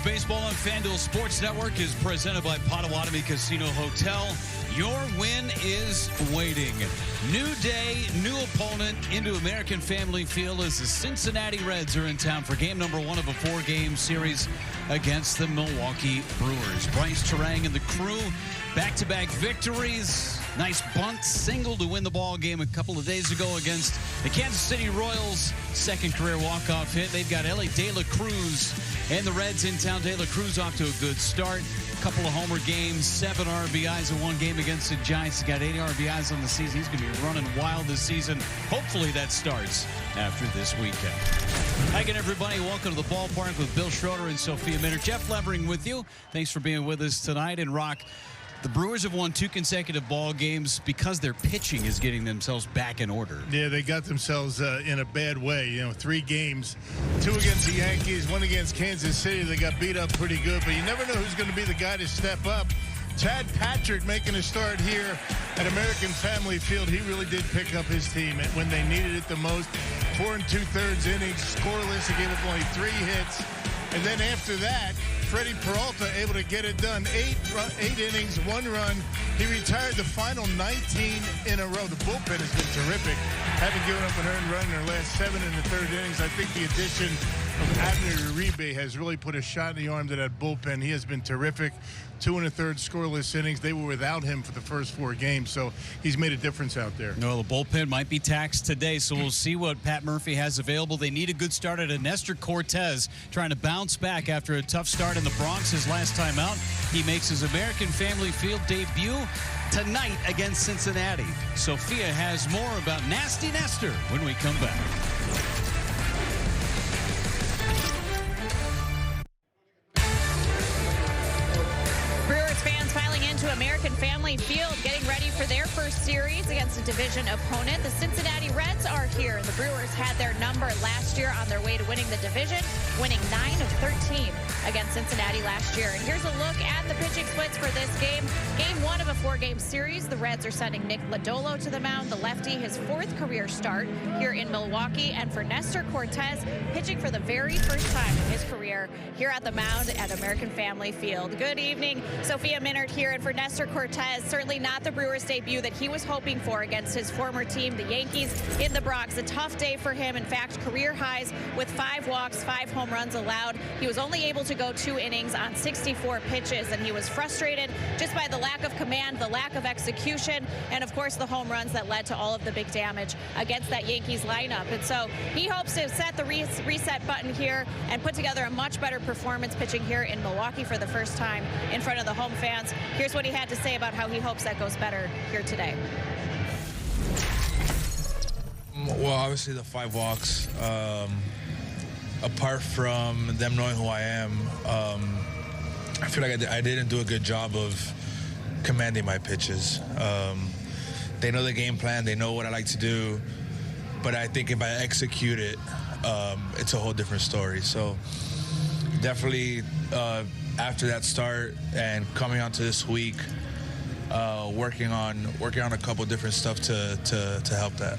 Brewers baseball on FanDuel Sports Network is presented by Potawatomi Casino Hotel. Your win is waiting. New day, new opponent into American Family Field as the Cincinnati Reds are in town for game number 1 of a 4-game series against the Milwaukee Brewers. Bryce Terang and the crew, back-to-back victories. Nice bunt single to win the ball game a couple of days ago against the Kansas City Royals. Second career walk-off hit. They've got Ellie De La Cruz and the Reds in town. De La Cruz off to a good start. Couple of homer games, 7 RBIs in one game against the Giants. He's got 80 RBIs on the season. He's going to be running wild this season. Hopefully that starts after this weekend. Hi again, everybody. Welcome to the ballpark with Bill Schroeder and Sophia Minter. Jeff Levering with you. Thanks for being with us tonight. And Rock, the Brewers have won 2 consecutive ball games because their pitching is getting themselves back in order. Yeah, they got themselves in a bad way. 3 games, 2 against the Yankees, 1 against Kansas City. They got beat up pretty good, but you never know who's going to be the guy to step up. Chad Patrick making a start here at American Family Field. He really did pick up his team when they needed it the most. 4 2/3 innings, scoreless. He gave up only 3 hits. And then after that, Freddie Peralta able to get it done. 8 innings, 1 run. He retired the final 19 in a row. The bullpen has been terrific. Haven't given up an earned run in their last 7 in the 3rd innings. I think the addition of Abner Uribe has really put a shot in the arm to that bullpen. He has been terrific. 2 1/3 scoreless innings. They were without him for the first 4 games, so he's made a difference out there. No, the bullpen might be taxed today, so we'll see what Pat Murphy has available. They need a good start at Nestor Cortez, trying to bounce back after a tough start in the Bronx his last time out. He makes his American Family Field debut tonight against Cincinnati. Sophia has more about Nasty Nestor when we come back. American Family Field getting ready for their first series against a division opponent. The Cincinnati Reds are here. The Brewers had their number last year on their way to winning the division, winning 9 of 13 against Cincinnati last year. And here's a look at the pitching splits for this game. Game 1 of a 4-game series. The Reds are sending Nick Lodolo to the mound, the lefty, his 4th career start here in Milwaukee. And for Nestor Cortez, pitching for the very first time in his career here at the mound at American Family Field. Good evening. Sophia Minter here, and for Nestor Cortez, certainly not the Brewers debut that he was hoping for against his former team, the Yankees, in the Bronx. A tough day for him. In fact, career highs with 5 walks, 5 home runs allowed. He was only able to go 2 innings on 64 pitches, and he was frustrated just by the lack of command, the lack of execution, and of course the home runs that led to all of the big damage against that Yankees lineup. And so he hopes to set the reset button here and put together a much better performance pitching here in Milwaukee for the first time in front of the home fans. Here's what he had to say about how he hopes that goes better here today. Well, obviously the 5 walks, apart from them knowing who I am, I feel like I didn't do a good job of commanding my pitches. They know the game plan, they know what I like to do, but I think if I execute it, it's a whole different story. So definitely after that start and coming onto this week, working on a couple different stuff to help that.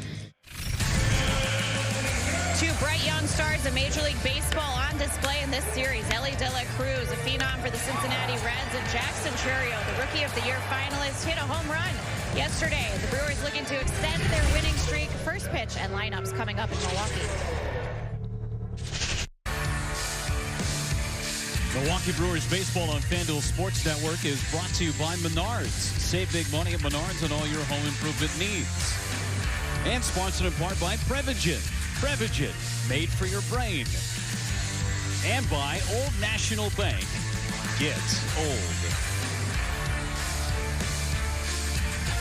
2 bright young stars of Major League Baseball on display in this series. Ellie De La Cruz, a phenom for the Cincinnati Reds, and Jackson Churio, the Rookie of the Year finalist, hit a home run yesterday. The Brewers looking to extend their winning streak. First pitch and lineups coming up in Milwaukee. Milwaukee Brewers baseball on FanDuel Sports Network is brought to you by Menards. Save big money at Menards on all your home improvement needs. And sponsored in part by Prevagen. Prevagen, made for your brain. And by Old National Bank. Gets old.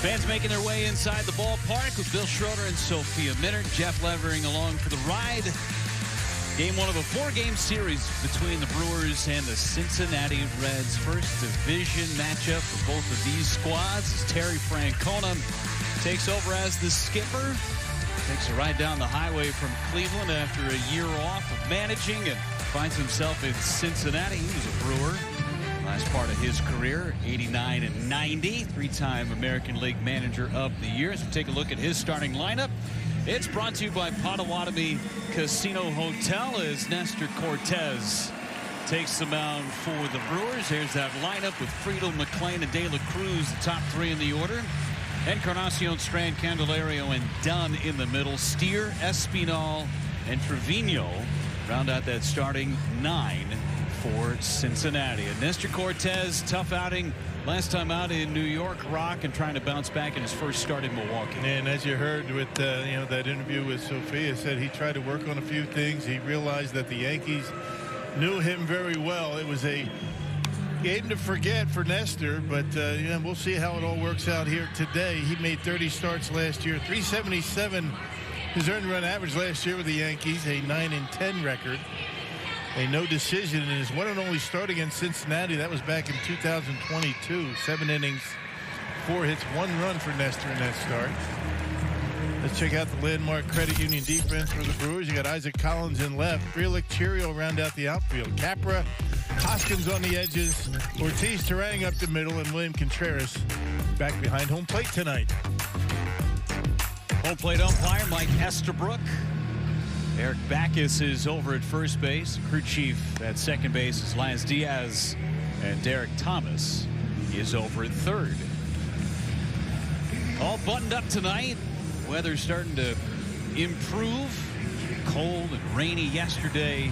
Fans making their way inside the ballpark with Bill Schroeder and Sophia Minter. Jeff Levering along for the ride. Game 1 of a 4-game series between the Brewers and the Cincinnati Reds. First division matchup for both of these squads as Terry Francona takes over as the skipper. Takes a ride down the highway from Cleveland after a year off of managing and finds himself in Cincinnati. He was a Brewer last part of his career, 89 and 90, 3-time American League Manager of the Year. So take a look at his starting lineup. It's brought to you by Potawatomi Casino Hotel as Nestor Cortez takes the mound for the Brewers. Here's that lineup with Friedel, McClain, and De La Cruz, the top three in the order. Encarnacion, Strand, Candelario, and Dunn in the middle. Steer, Espinal, and Trevino round out that starting 9 for Cincinnati. And Nestor Cortes, tough outing last time out in New York, Rock, and trying to bounce back in his first start in Milwaukee. And as you heard with that interview with Sophia, said he tried to work on a few things. He realized that the Yankees knew him very well. It was a game to forget for Nestor, but we'll see how it all works out here today. He made 30 starts last year, 377 his earned run average last year with the Yankees, a 9-10 record. A no decision in his one and only start against Cincinnati. That was back in 2022. 7 innings, 4 hits, 1 run for Nestor in that start. Let's check out the landmark credit union defense for the Brewers. You got Isaac Collins in left. Frelick, Cheerio round out the outfield. Capra, Hoskins on the edges. Ortiz Terang up the middle. And William Contreras back behind home plate tonight. Home plate umpire Mike Estabrook. Eric Backus is over at first base. Crew chief at second base is Lance Diaz. And Derek Thomas is over at third. All buttoned up tonight. Weather's starting to improve. Cold and rainy yesterday.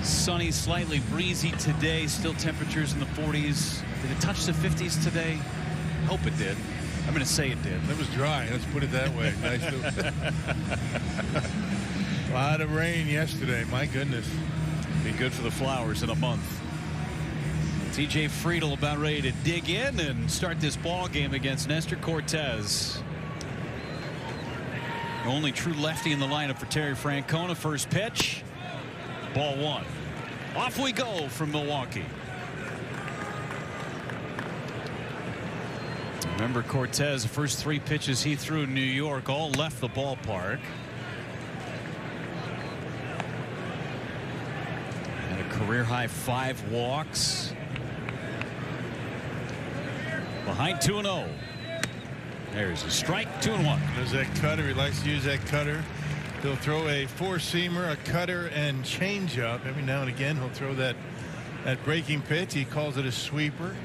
Sunny, slightly breezy today. Still temperatures in the 40s. Did it touch the 50s today? Hope it did. I'm going to say it did. It was dry. Let's put it that way. Nice. A lot of rain yesterday. My goodness. Be good for the flowers in a month. TJ Friedel about ready to dig in and start this ball game against Nestor Cortes. The only true lefty in the lineup for Terry Francona. First pitch. Ball 1. Off we go from Milwaukee. Remember Cortes, the first 3 pitches he threw in New York all left the ballpark. And a career high 5 walks. Behind 2-0. There's a strike, 2-1. There's that cutter. He likes to use that cutter. He'll throw a 4-seamer, a cutter, and changeup. Every now and again, he'll throw that breaking pitch. He calls it a sweeper.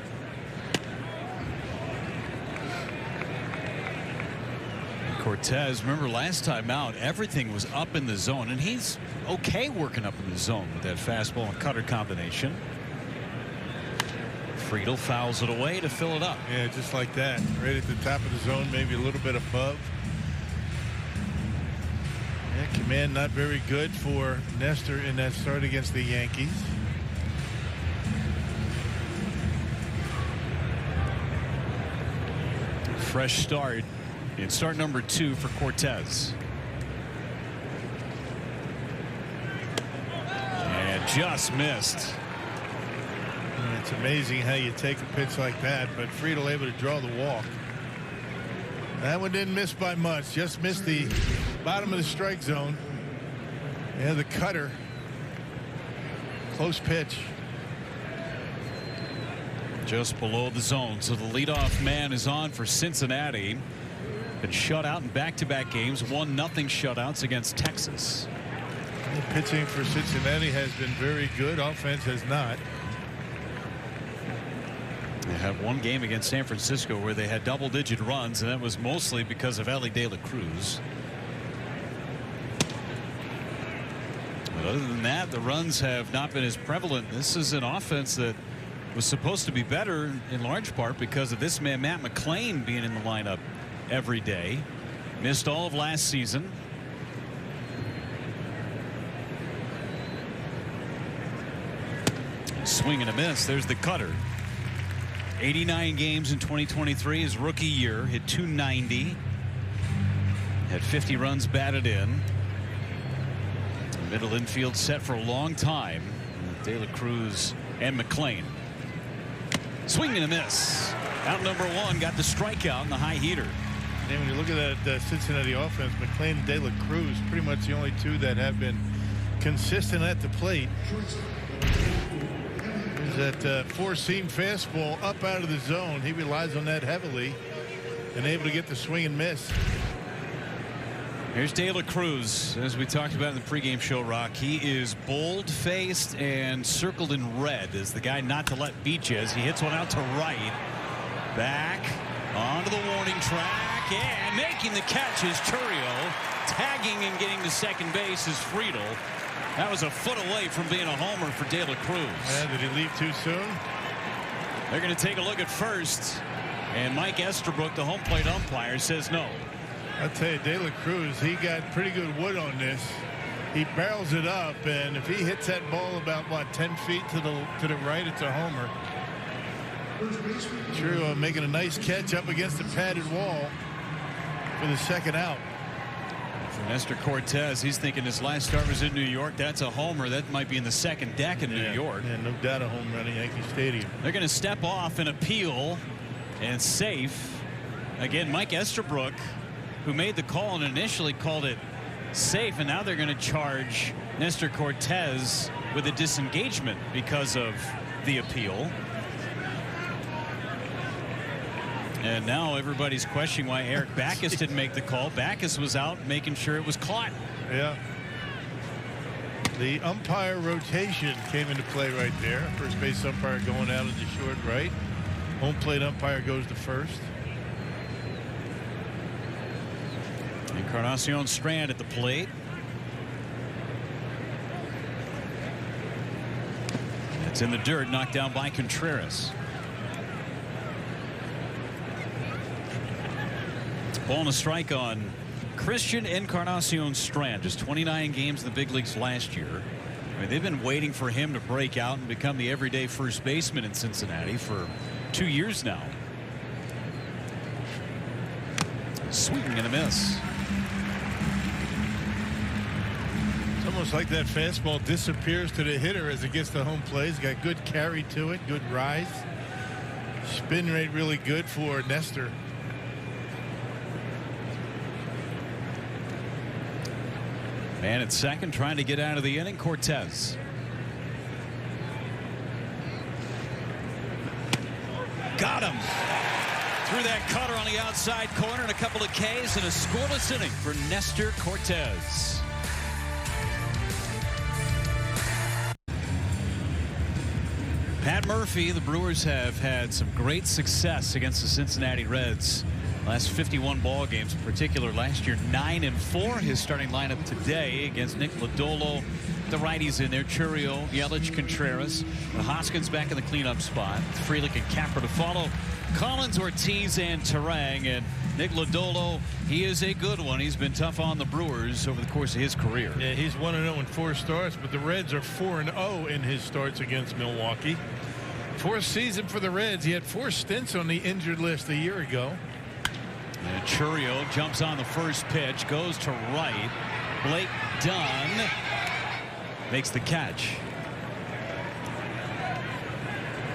Cortes, remember last time out, everything was up in the zone, and he's okay working up in the zone with that fastball and cutter combination. Friedel fouls it away to fill it up. Yeah, just like that. Right at the top of the zone, maybe a little bit above. Yeah, command not very good for Nestor in that start against the Yankees. Fresh start in start number 2 for Cortes. And just missed. It's amazing how you take a pitch like that, but Friedel able to draw the walk. That one didn't miss by much, just missed the bottom of the strike zone. Yeah, the cutter. Close pitch. Just below the zone. So the leadoff man is on for Cincinnati. Been shut out in back-to-back games. 1-0 shutouts against Texas. The pitching for Cincinnati has been very good. Offense has not. They had one game against San Francisco where they had double-digit runs, and that was mostly because of Ellie De La Cruz. But other than that, the runs have not been as prevalent. This is an offense that was supposed to be better in large part because of this man, Matt McClain, being in the lineup every day. Missed all of last season. Swing and a miss. There's the cutter. 89 games in 2023, his rookie year. Hit .290. Had 50 runs batted in. Middle infield set for a long time. De La Cruz and McClain. Swing and a miss. Out number 1, got the strikeout and the high heater. And when you look at that Cincinnati offense, McClain and De La Cruz, pretty much the only 2 that have been consistent at the plate. There's that 4-seam fastball up out of the zone. He relies on that heavily and able to get the swing and miss. Here's De La Cruz, as we talked about in the pregame show, Rock. He is bold-faced and circled in red as the guy not to let beat you as he hits one out to right. Back onto the warning track, and making the catch is Turio. Tagging and getting to second base is Friedel. That was a foot away from being a homer for De La Cruz. Yeah, did he leave too soon? They're going to take a look at first, and Mike Estabrook, the home plate umpire, says no. I'll tell you, De La Cruz, he got pretty good wood on this. He barrels it up, and if he hits that ball about, what, 10 feet to the right, it's a homer. True, making a nice catch up against the padded wall for the second out. For Nestor Cortez, he's thinking his last start was in New York. That's a homer. That might be in the second deck in New York. Yeah, no doubt a home run at Yankee Stadium. They're going to step off and appeal, and safe. Again, Mike Estabrook, who made the call and initially called it safe, and now they're going to charge Nestor Cortez with a disengagement because of the appeal. And now everybody's questioning why Eric Backus didn't make the call. Backus was out making sure it was caught. Yeah. The umpire rotation came into play right there. First base umpire going out into short right. Home plate umpire goes to first. Encarnacion Strand at the plate. It's in the dirt, knocked down by Contreras. Ball and a strike on Christian Encarnacion Strand. Just 29 games in the big leagues last year. I mean, they've been waiting for him to break out and become the everyday first baseman in Cincinnati for 2 years now. Swing and a miss. It's almost like that fastball disappears to the hitter as it gets to home plate. He's got good carry to it, good rise. Spin rate really good for Nestor. Man at second, trying to get out of the inning, Cortez. Got him. Threw that cutter on the outside corner and a couple of Ks and a scoreless inning for Nestor Cortez. Pat Murphy, the Brewers have had some great success against the Cincinnati Reds. Last 51 ball games, in particular last year 9-4. His starting lineup today against Nick Lodolo. The righties in there, Churio, Yelich, Contreras. Hoskins back in the cleanup spot. Frelick and Capper to follow. Collins, Ortiz, and Terang. And Nick Lodolo, he is a good one. He's been tough on the Brewers over the course of his career. Yeah, he's 1-0 in 4 starts, but the Reds are 4-0 in his starts against Milwaukee. 4th season for the Reds. He had 4 stints on the injured list a year ago. And Churio jumps on the first pitch, goes to right. Blake Dunn makes the catch.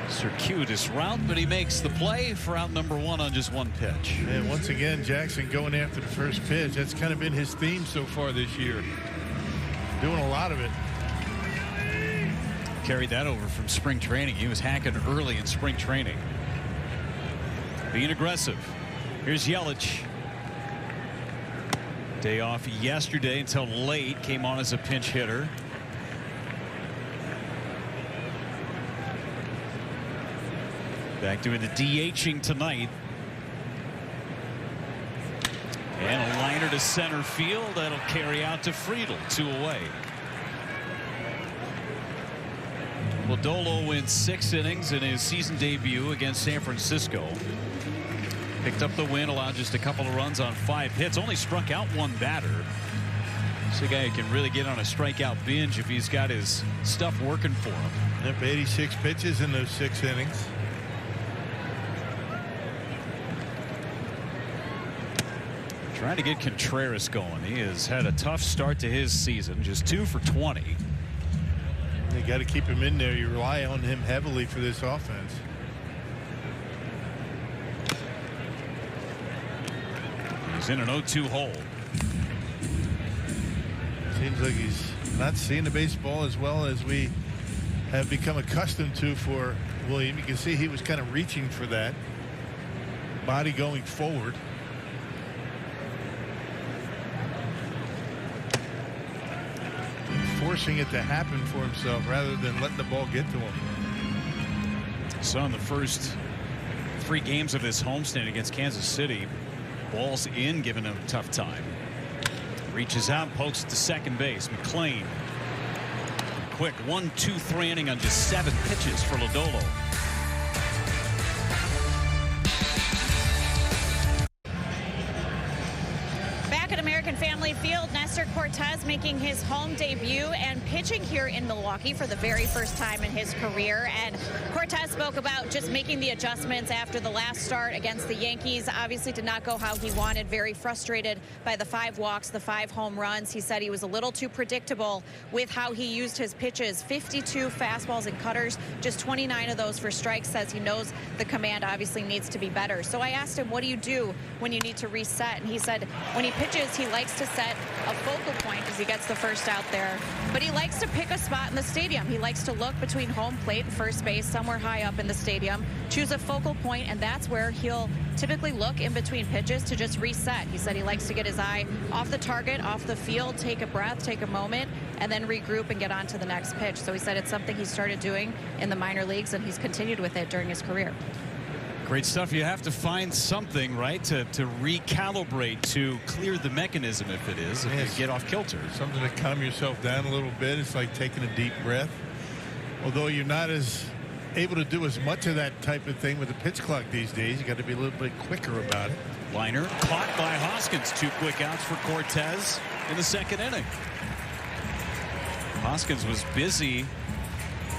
Circuitous route, but he makes the play for out number 1 on just 1 pitch. And once again, Jackson going after the first pitch. That's kind of been his theme so far this year. Doing a lot of it. Carried that over from spring training. He was hacking early in spring training. Being aggressive. Here's Yelich. Day off yesterday until late. Came on as a pinch hitter. Back doing the DHing tonight. And a liner to center field. That'll carry out to Friedel. 2 away. Lodolo wins 6 innings in his season debut against San Francisco. Picked up the win, allowed just a couple of runs on 5 hits. Only struck out 1 batter. He's a guy who can really get on a strikeout binge if he's got his stuff working for him. Yep, 86 pitches in those 6 innings. Trying to get Contreras going. He has had a tough start to his season. Just 2 for 20. You got to keep him in there. You rely on him heavily for this offense. He's in an 0-2 hole. Seems like he's not seeing the baseball as well as we have become accustomed to for William. You can see he was kind of reaching for that. Body going forward. forcing it to happen for himself rather than letting the ball get to him. So in the first 3 games of this homestand against Kansas City, balls in, giving him a tough time. Reaches out, pokes to second base. McLean. Quick 1-2-3 inning on just 7 pitches for Lodolo. Family Field, Nestor Cortez making his home debut and pitching here in Milwaukee for the very first time in his career. And Cortez spoke about just making the adjustments after the last start against the Yankees. Obviously did not go how he wanted, very frustrated by the 5 walks, the 5 home runs. He said he was a little too predictable with how he used his pitches. 52 fastballs and cutters, just 29 of those for strikes. Says he knows the command obviously needs to be better. So I asked him, what do you do when you need to reset? And he said when he pitches, he likes to set a focal point as he gets the first out there, but he likes to pick a spot in the stadium. He likes to look between home plate and first base, somewhere high up in the stadium, choose a focal point, and that's where he'll typically look in between pitches to just reset. He said he likes to get his eye off the target, off the field, take a breath, take a moment, and then regroup and get on to the next pitch. So he said it's something he started doing in the minor leagues, and he's continued with it during his career. Great stuff. You have to find something, right, to recalibrate, to clear the mechanism if it is, if you get off kilter. Something to calm yourself down a little bit. It's like taking a deep breath. Although you're not as able to do as much of that type of thing with the pitch clock these days, you got to be a little bit quicker about it. Liner caught by Hoskins. 2 quick outs for Cortez in the second inning. Hoskins was busy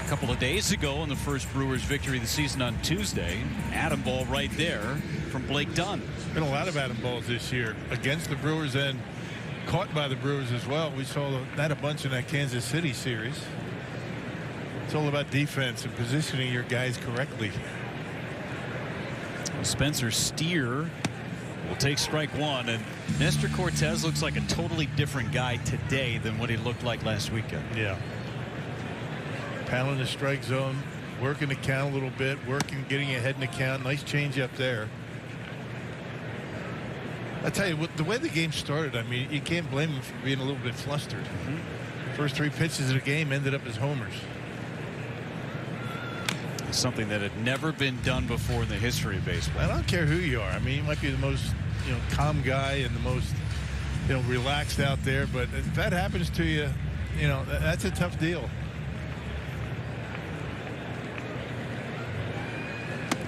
a couple of days ago in the first Brewers victory of the season on Tuesday. Atom ball right there from Blake Dunn. Been a lot of atom balls this year against the Brewers and caught by the Brewers as well. We saw that a bunch in that Kansas City series. It's all about defense and positioning your guys correctly. Spencer Steer will take strike 1, and Nestor Cortez looks like a totally different guy today than what he looked like last weekend. Yeah. Pounding the strike zone, working the count a little bit, getting ahead in the count. Nice change up there. I tell you what, the way the game started, I mean, you can't blame him for being a little bit flustered. First 3 pitches of the game ended up as homers. Something that had never been done before in the history of baseball. I don't care who you are. I mean, you might be the most, calm guy and the most, relaxed out there. But if that happens to you, that's a tough deal.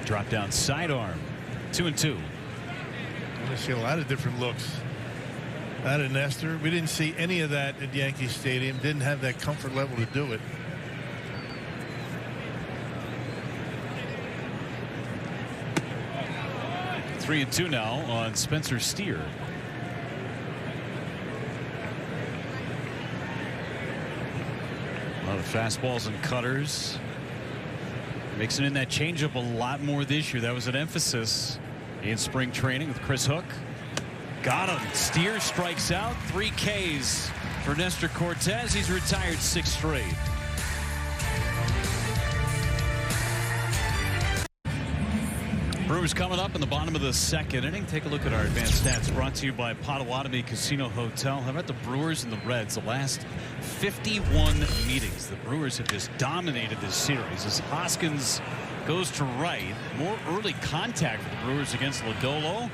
Drop down sidearm. 2-2. I'm going to see a lot of different looks out of Nestor. We didn't see any of that at Yankee Stadium. Didn't have that comfort level to do it. Three and 2 now on Spencer Steer. A lot of fastballs and cutters. Mixing in that changeup a lot more this year. That was an emphasis in spring training with Chris Hook. Got him. Steer strikes out. 3 Ks for Nestor Cortez. He's retired 6 straight. Brewers coming up in the bottom of the second inning. Take a look at our advanced stats brought to you by Potawatomi Casino Hotel. How about the Brewers and the Reds? The last 51 meetings, the Brewers have just dominated this series as Hoskins goes to right. More early contact for the Brewers against Lodolo.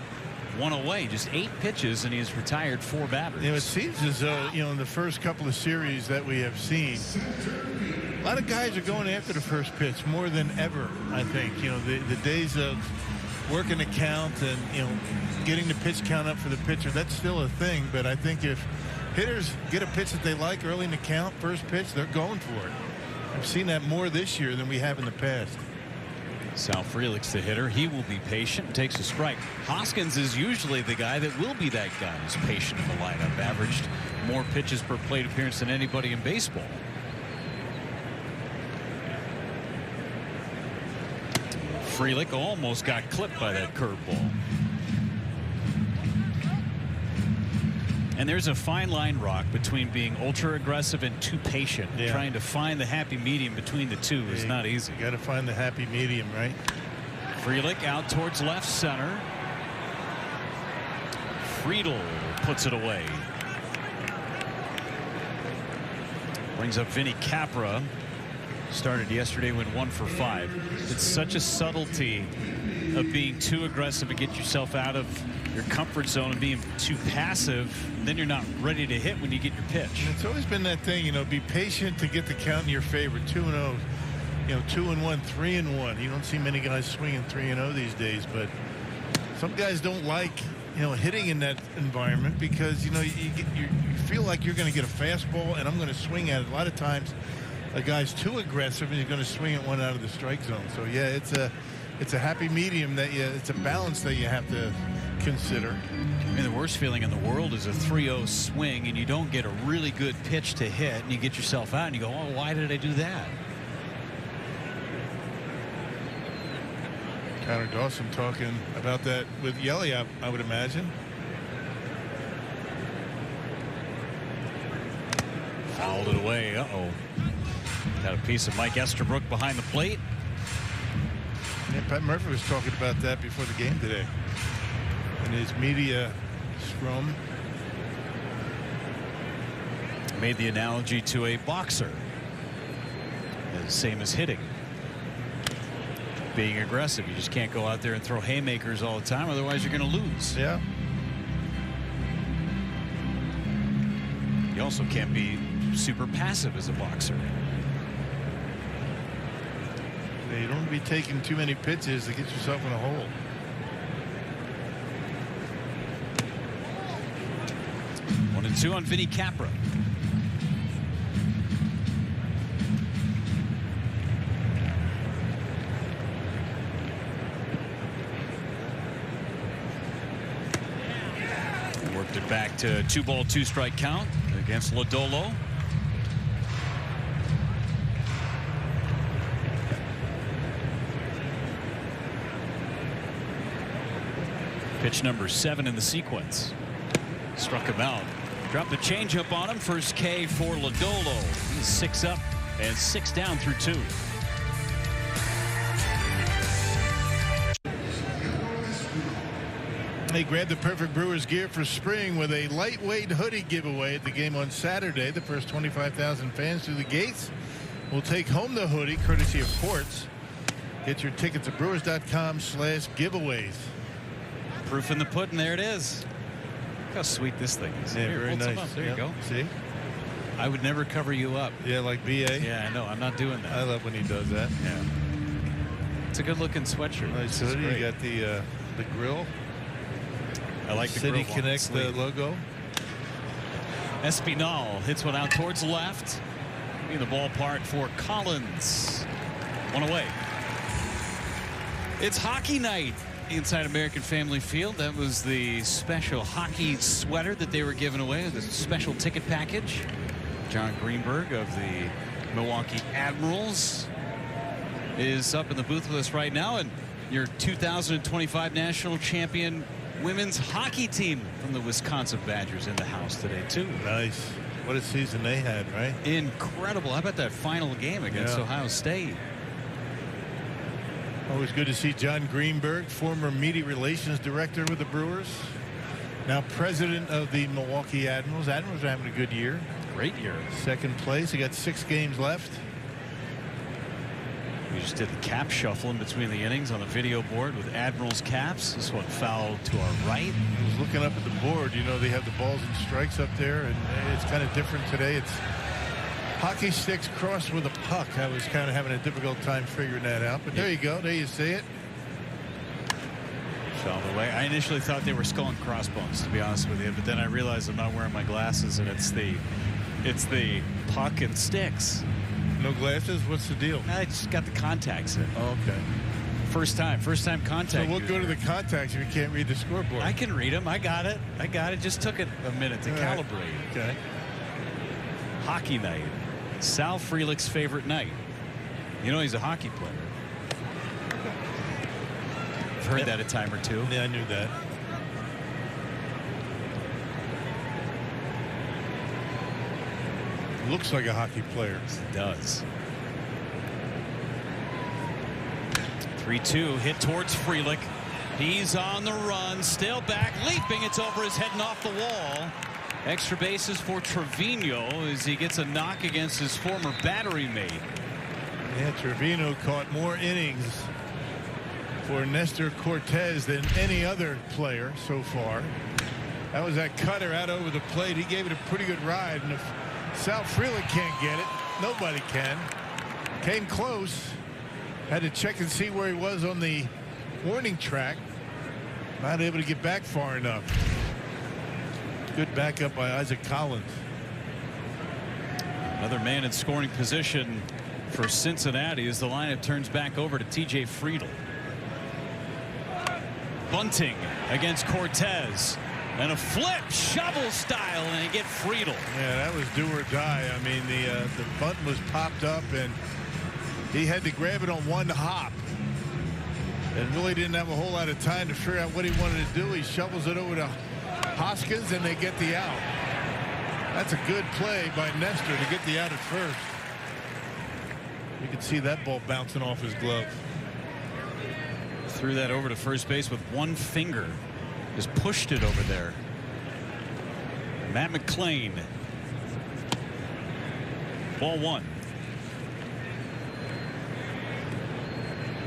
1 away, just 8 pitches, and he has retired 4 batters. It seems as though, in the first couple of series that we have seen, a lot of guys are going after the first pitch more than ever, I think. The days of working the count and, getting the pitch count up for the pitcher, that's still a thing. But I think if hitters get a pitch that they like early in the count, first pitch, they're going for it. I've seen that more this year than we have in the past. Sal Frelick's the hitter. He will be patient and takes a strike. Hoskins is usually the guy that will be that guy who's patient in the lineup. Averaged more pitches per plate appearance than anybody in baseball. Frelick almost got clipped by that curveball. And there's a fine line, Rock, between being ultra aggressive and too patient. Yeah. Trying to find the happy medium between the two is not easy. You got to find the happy medium, right? Frelick out towards left center. Friedl puts it away. Brings up Vinny Capra. Started yesterday, went 1 for 5. It's such a subtlety of being too aggressive and get yourself out of your comfort zone and being too passive. And then you're not ready to hit when you get your pitch. And it's always been that thing, you know, be patient to get the count in your favor. 2-0, you know, 2-1, 3-1. You don't see many guys swinging 3-0 these days, but some guys don't like, you know, hitting in that environment because, you know, you feel like you're going to get a fastball and I'm going to swing at it. A lot of times a guy's too aggressive and he's going to swing at one out of the strike zone. So yeah, it's a happy medium that it's a balance that you have to consider. I mean, the worst feeling in the world is a 3-0 swing and you don't get a really good pitch to hit and you get yourself out and you go, oh, why did I do that? Connor Dawson talking about that with Yelly, I would imagine. Fouled it away. Uh-oh. Got a piece of Mike Estabrook behind the plate. Yeah, Pat Murphy was talking about that before the game today in his media scrum. Made the analogy to a boxer. The same as hitting. Being aggressive. You just can't go out there and throw haymakers all the time, otherwise you're going to lose. Yeah. You also can't be super passive as a boxer. You don't be taking too many pitches to get yourself in a hole. One and two on Vinny Capra. Worked it back to 2-ball, 2-strike count against Lodolo. Pitch number 7 in the sequence. Struck him out. Dropped the changeup on him. First K for Lodolo. He's 6 up and 6 down through 2. They grabbed the perfect Brewers gear for spring with a lightweight hoodie giveaway at the game on Saturday. The first 25,000 fans through the gates will take home the hoodie courtesy of Ports. Get your tickets at brewers.com/giveaways. Proof in the pudding. There it is. Look how sweet this thing is. Yeah, Here, very hold some nice. up. There you go. See? I would never cover you up. Yeah, like BA. Yeah, I know. I'm not doing that. I love when he does that. Yeah. It's a good looking sweatshirt. Nice This is hoodie. You great. got the grill. I like the City grill Connect logo. Espinal hits one out towards left. In the ballpark for Collins. One away. It's hockey night inside American Family Field. That was the special hockey sweater that they were giving away, the special ticket package. John Greenberg of the Milwaukee Admirals is up in the booth with us right now, and your 2025 national champion women's hockey team from the Wisconsin Badgers in the house today too. Nice. What a season they had, right? Incredible. How about that final game against Ohio State? Always good to see John Greenberg, former media relations director with the Brewers, now president of the Milwaukee Admirals. Admirals are having a good year. Great year. Second place. They got 6 games left. We just did the cap shuffle in between the innings on the video board with Admirals caps. This one fouled to our right. I was looking up at the board. You know, they have the balls and strikes up there, and it's kind of different today. It's hockey sticks crossed with a puck. I was kind of having a difficult time figuring that out, but there you go. There you see it. Fell away. I initially thought they were skull and crossbones, to be honest with you, but then I realized I'm not wearing my glasses, and it's the puck and sticks. No glasses? What's the deal? I just got the contacts in. Oh, okay. First time contact. So we'll go to the contacts if you can't read the scoreboard. I can read them. I got it. Just took it a minute to calibrate. Okay. Hockey night. Sal Frelick's favorite night. You know he's a hockey player. I've heard that a time or two. Yeah, I knew that. Looks like a hockey player. It does. 3-2 hit towards Frelick. He's on the run, still back, leaping. It's over his head and off the wall. Extra bases for Trevino as he gets a knock against his former battery mate. Yeah, Trevino caught more innings for Nestor Cortez than any other player so far. That was that cutter out over the plate. He gave it a pretty good ride, and if Sal Frelick can't get it, nobody can. Came close. Had to check and see where he was on the warning track. Not able to get back far enough. Good backup by Isaac Collins. Another man in scoring position for Cincinnati as the lineup turns back over to TJ Friedl. Bunting against Cortez. And a flip, shovel style, and get Friedl. Yeah, that was do or die. I mean, the bunt was popped up, and he had to grab it on one hop. And really didn't have a whole lot of time to figure out what he wanted to do. He shovels it over to Hoskins, and they get the out. That's a good play by Nestor to get the out at first. You can see that ball bouncing off his glove. Threw that over to first base with one finger. Just pushed it over there. Matt McClain. Ball one.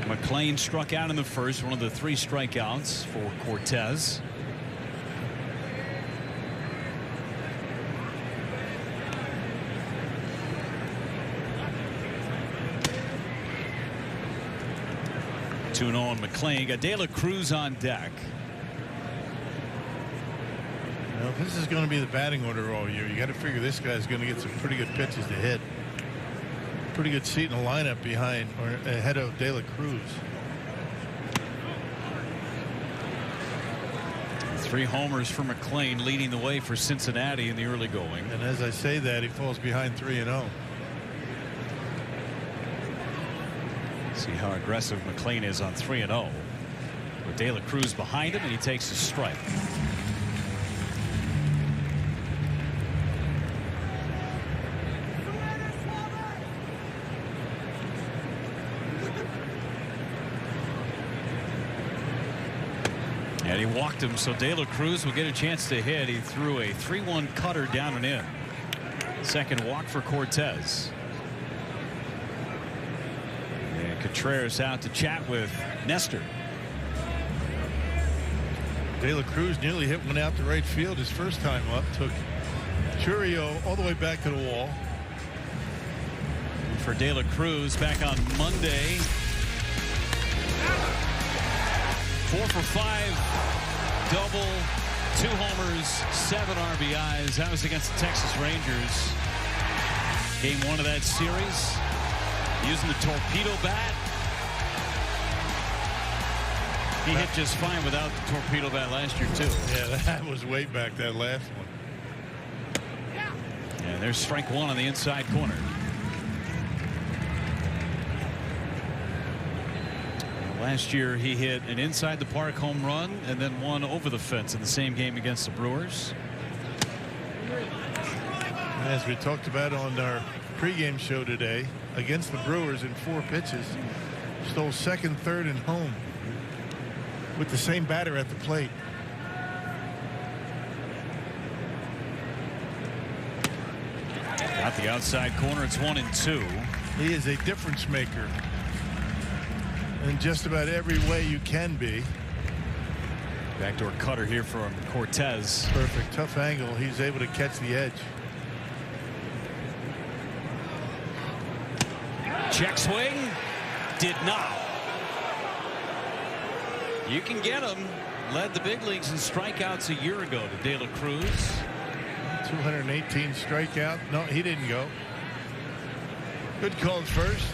McClain struck out in the first, one of the 3 strikeouts for Cortez. Two and 0 on McClain. Got De La Cruz on deck. Well, this is going to be the batting order all year. You got to figure this guy's going to get some pretty good pitches to hit. Pretty good seat in the lineup behind or ahead of De La Cruz. 3 homers for McClain, leading the way for Cincinnati in the early going. And as I say that, he falls behind 3-0. See how aggressive McClain is on 3-0. With De La Cruz behind him, and he takes a strike. And he walked him, so De La Cruz will get a chance to hit. He threw a 3-1 cutter down and in. Second walk for Cortez. And Contreras out to chat with Nestor. De La Cruz nearly hit one out to right field his first time up. Took Churio all the way back to the wall. For De La Cruz back on Monday. 4 for 5, double, 2 homers, 7 RBIs. That was against the Texas Rangers. Game 1 of that series. Using the torpedo bat. He hit just fine without the torpedo bat last year, too. Yeah, that was way back, that last one. And there's strike 1 on the inside corner. Last year he hit an inside the park home run and then one over the fence in the same game against the Brewers. As we talked about on our pregame show today, against the Brewers in 4 pitches, stole second, third, and home with the same batter at the plate. Got the outside corner. It's 1-2. He is a difference maker in just about every way you can be. Backdoor cutter here from Cortez. Perfect. Tough angle. He's able to catch the edge. Check swing. Did not. You can get him. Led the big leagues in strikeouts a year ago to De La Cruz. 218 strikeout. No, he didn't go. Good call at first.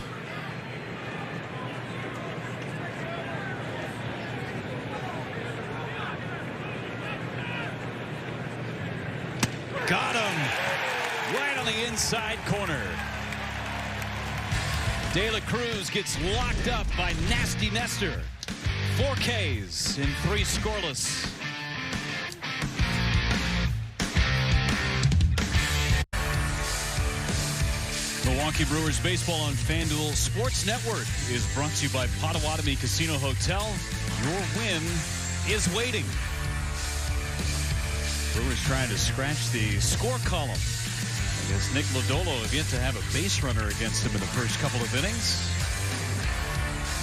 Got him right on the inside corner. De La Cruz gets locked up by Nasty Nestor. 4 Ks in 3 scoreless. Milwaukee Brewers baseball on FanDuel Sports Network is brought to you by Potawatomi Casino Hotel. Your win is waiting. Brewers trying to scratch the score column. I guess Nick Lodolo have yet to have a base runner against him in the first couple of innings.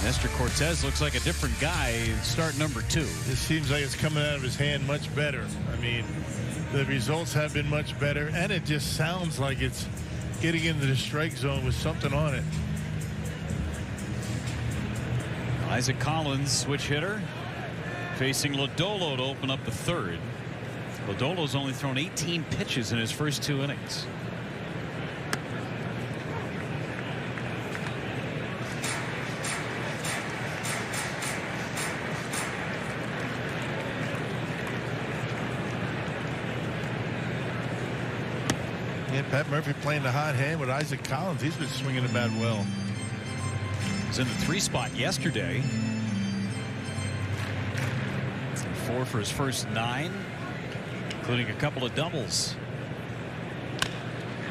Nestor Cortez looks like a different guy in start number 2. It seems like it's coming out of his hand much better. I mean, the results have been much better, and it just sounds like it's getting into the strike zone with something on it. Isaac Collins, switch hitter, facing Lodolo to open up the third. Lodolo's only thrown 18 pitches in his first 2 innings. Yeah, Pat Murphy playing the hot hand with Isaac Collins. He's been swinging the bat well. Was in the 3 spot yesterday. 4 for his first 9, including a couple of doubles.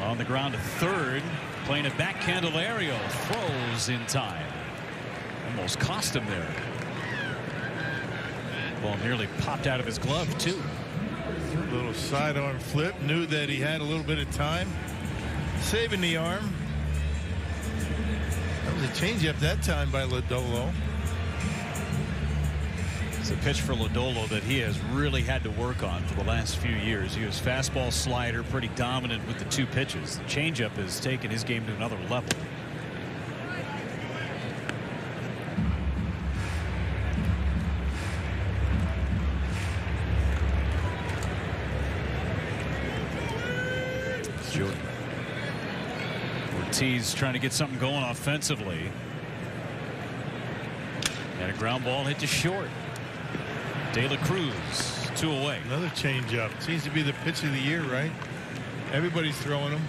On the ground to third, playing a back Candelario, throws in time. Almost cost him there. Ball nearly popped out of his glove too. A little sidearm flip. Knew that he had a little bit of time. Saving the arm. That was a changeup that time by Lodolo. It's a pitch for Lodolo that he has really had to work on for the last few years. He was fastball, slider, pretty dominant with the 2 pitches. The changeup has taken his game to another level. Ortiz trying to get something going offensively. And a ground ball hit to short. De La Cruz, 2 away. Another changeup. Seems to be the pitch of the year, right? Everybody's throwing them.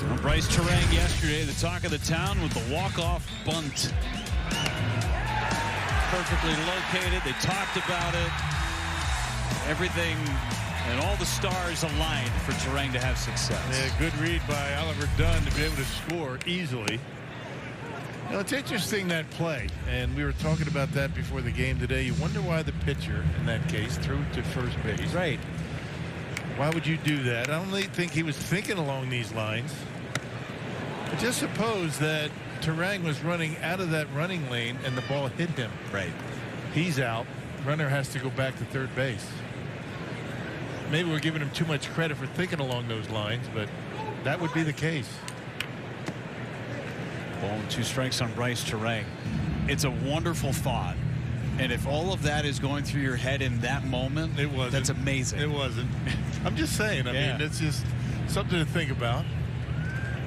Well, Bryce Terang yesterday, the talk of the town with the walk-off bunt. Perfectly located. They talked about it. Everything and all the stars aligned for Terang to have success. Yeah, good read by Oliver Dunn to be able to score easily. You know, it's interesting, that play, and we were talking about that before the game today. You wonder why the pitcher, in that case, threw it to first base. Right. Why would you do that? I don't really think he was thinking along these lines. But just suppose that Terang was running out of that running lane and the ball hit him. Right. He's out. Runner has to go back to third base. Maybe we're giving him too much credit for thinking along those lines, but that would be the case. Ball and 2 strikes on Bryce Terang. It's a wonderful thought. And if all of that is going through your head in that moment, it wasn't. That's amazing. It wasn't. I'm just saying. I mean, it's just something to think about.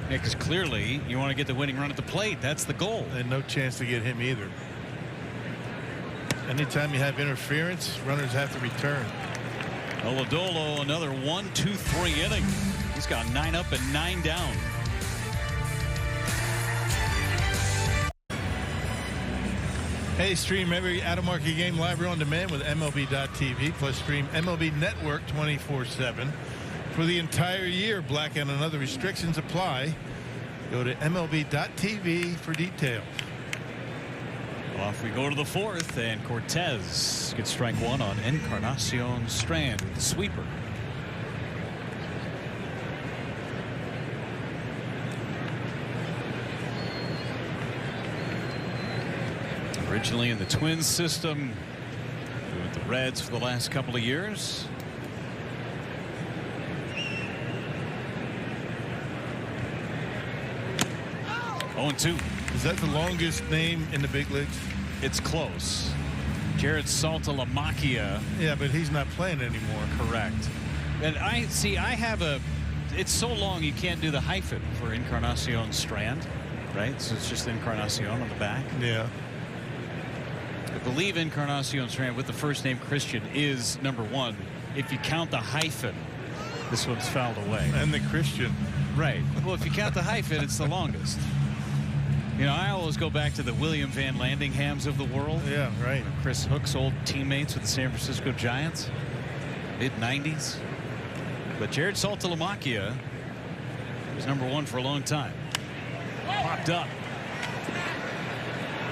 Yeah, because clearly you want to get the winning run at the plate. That's the goal. And no chance to get him either. Anytime you have interference, runners have to return. Lodolo, another 1-2-3 inning. He's got 9 up and 9 down. Hey, stream every out-of-market game live or on demand with MLB.tv, plus stream MLB Network 24/7 for the entire year. Blackout and other restrictions apply. Go to MLB.tv for details. Off we go to the 4th, and Cortez gets strike 1 on Encarnacion Strand with the sweeper. Originally in the Twins system, with the Reds for the last couple of years. Oh, 0-2. Is that the longest name in the big leagues? It's close. Jared Saltalamacchia. Yeah, but he's not playing anymore. Correct. And I have a, it's so long you can't do the hyphen for Encarnacion Strand, right? So it's just Encarnacion on the back. Yeah. I believe Encarnacion Strand with the first name Christian is number 1. If you count the hyphen, this one's fouled away. And the Christian. Right. Well, if you count the hyphen, it's the longest. You know, I always go back to the William Van Landinghams of the world. Yeah, right. Chris Hook's old teammates with the San Francisco Giants, mid-90s. But Jared Saltalamacchia was number 1 for a long time. Popped up.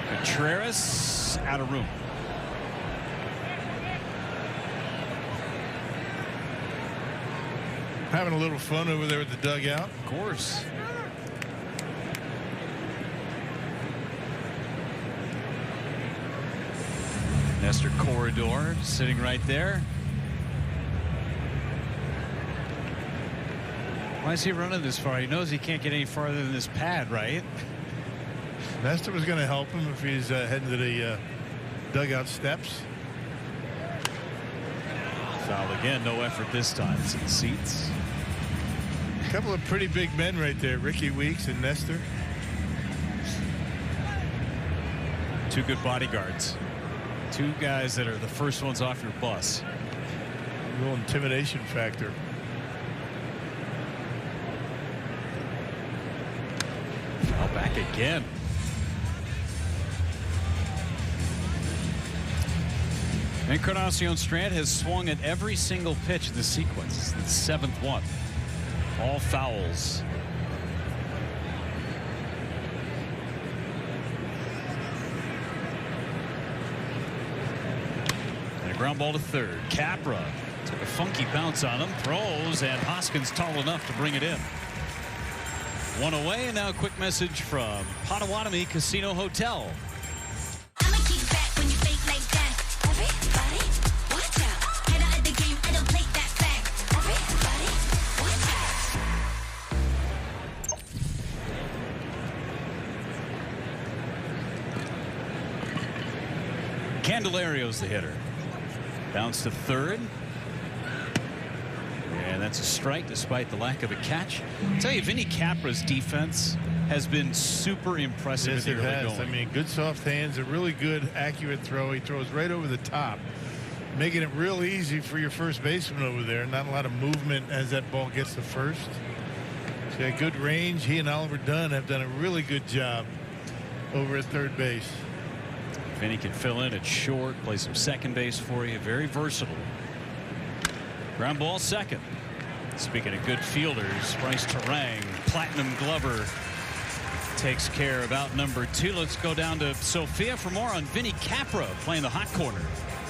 Contreras out of room. Having a little fun over there at the dugout. Of course. Nestor Corredor sitting right there. Why is he running this far? He knows he can't get any farther than this pad, right? Nestor was going to help him if he's heading to the dugout steps. Foul again. No effort this time. It's in the seats. A couple of pretty big men right there, Ricky Weeks and Nestor. Two good bodyguards. Two guys that are the first ones off your bus. A little intimidation factor. Foul back again. Encarnacion Strand has swung at every single pitch in the sequence. It's the seventh one. All fouls. And a ground ball to third. Capra took a funky bounce on him, throws, and Hoskins tall enough to bring it in. One away, and now a quick message from Potawatomi Casino Hotel. Candelario's the hitter. Bounce to third. And that's a strike despite the lack of a catch. I'll tell you, Vinny Capra's defense has been super impressive. Yes, it has. I mean, good soft hands, a really good accurate throw. He throws right over the top, making it real easy for your first baseman over there. Not a lot of movement as that ball gets to first. He's got good range. He and Oliver Dunn have done a really good job over at third base. Vinny can fill in at short, play some second base for you. Very versatile. Ground ball second. Speaking of good fielders, Bryce Terang, Platinum Glover, takes care of out number 2. Let's go down to Sophia for more on Vinny Capra playing the hot corner.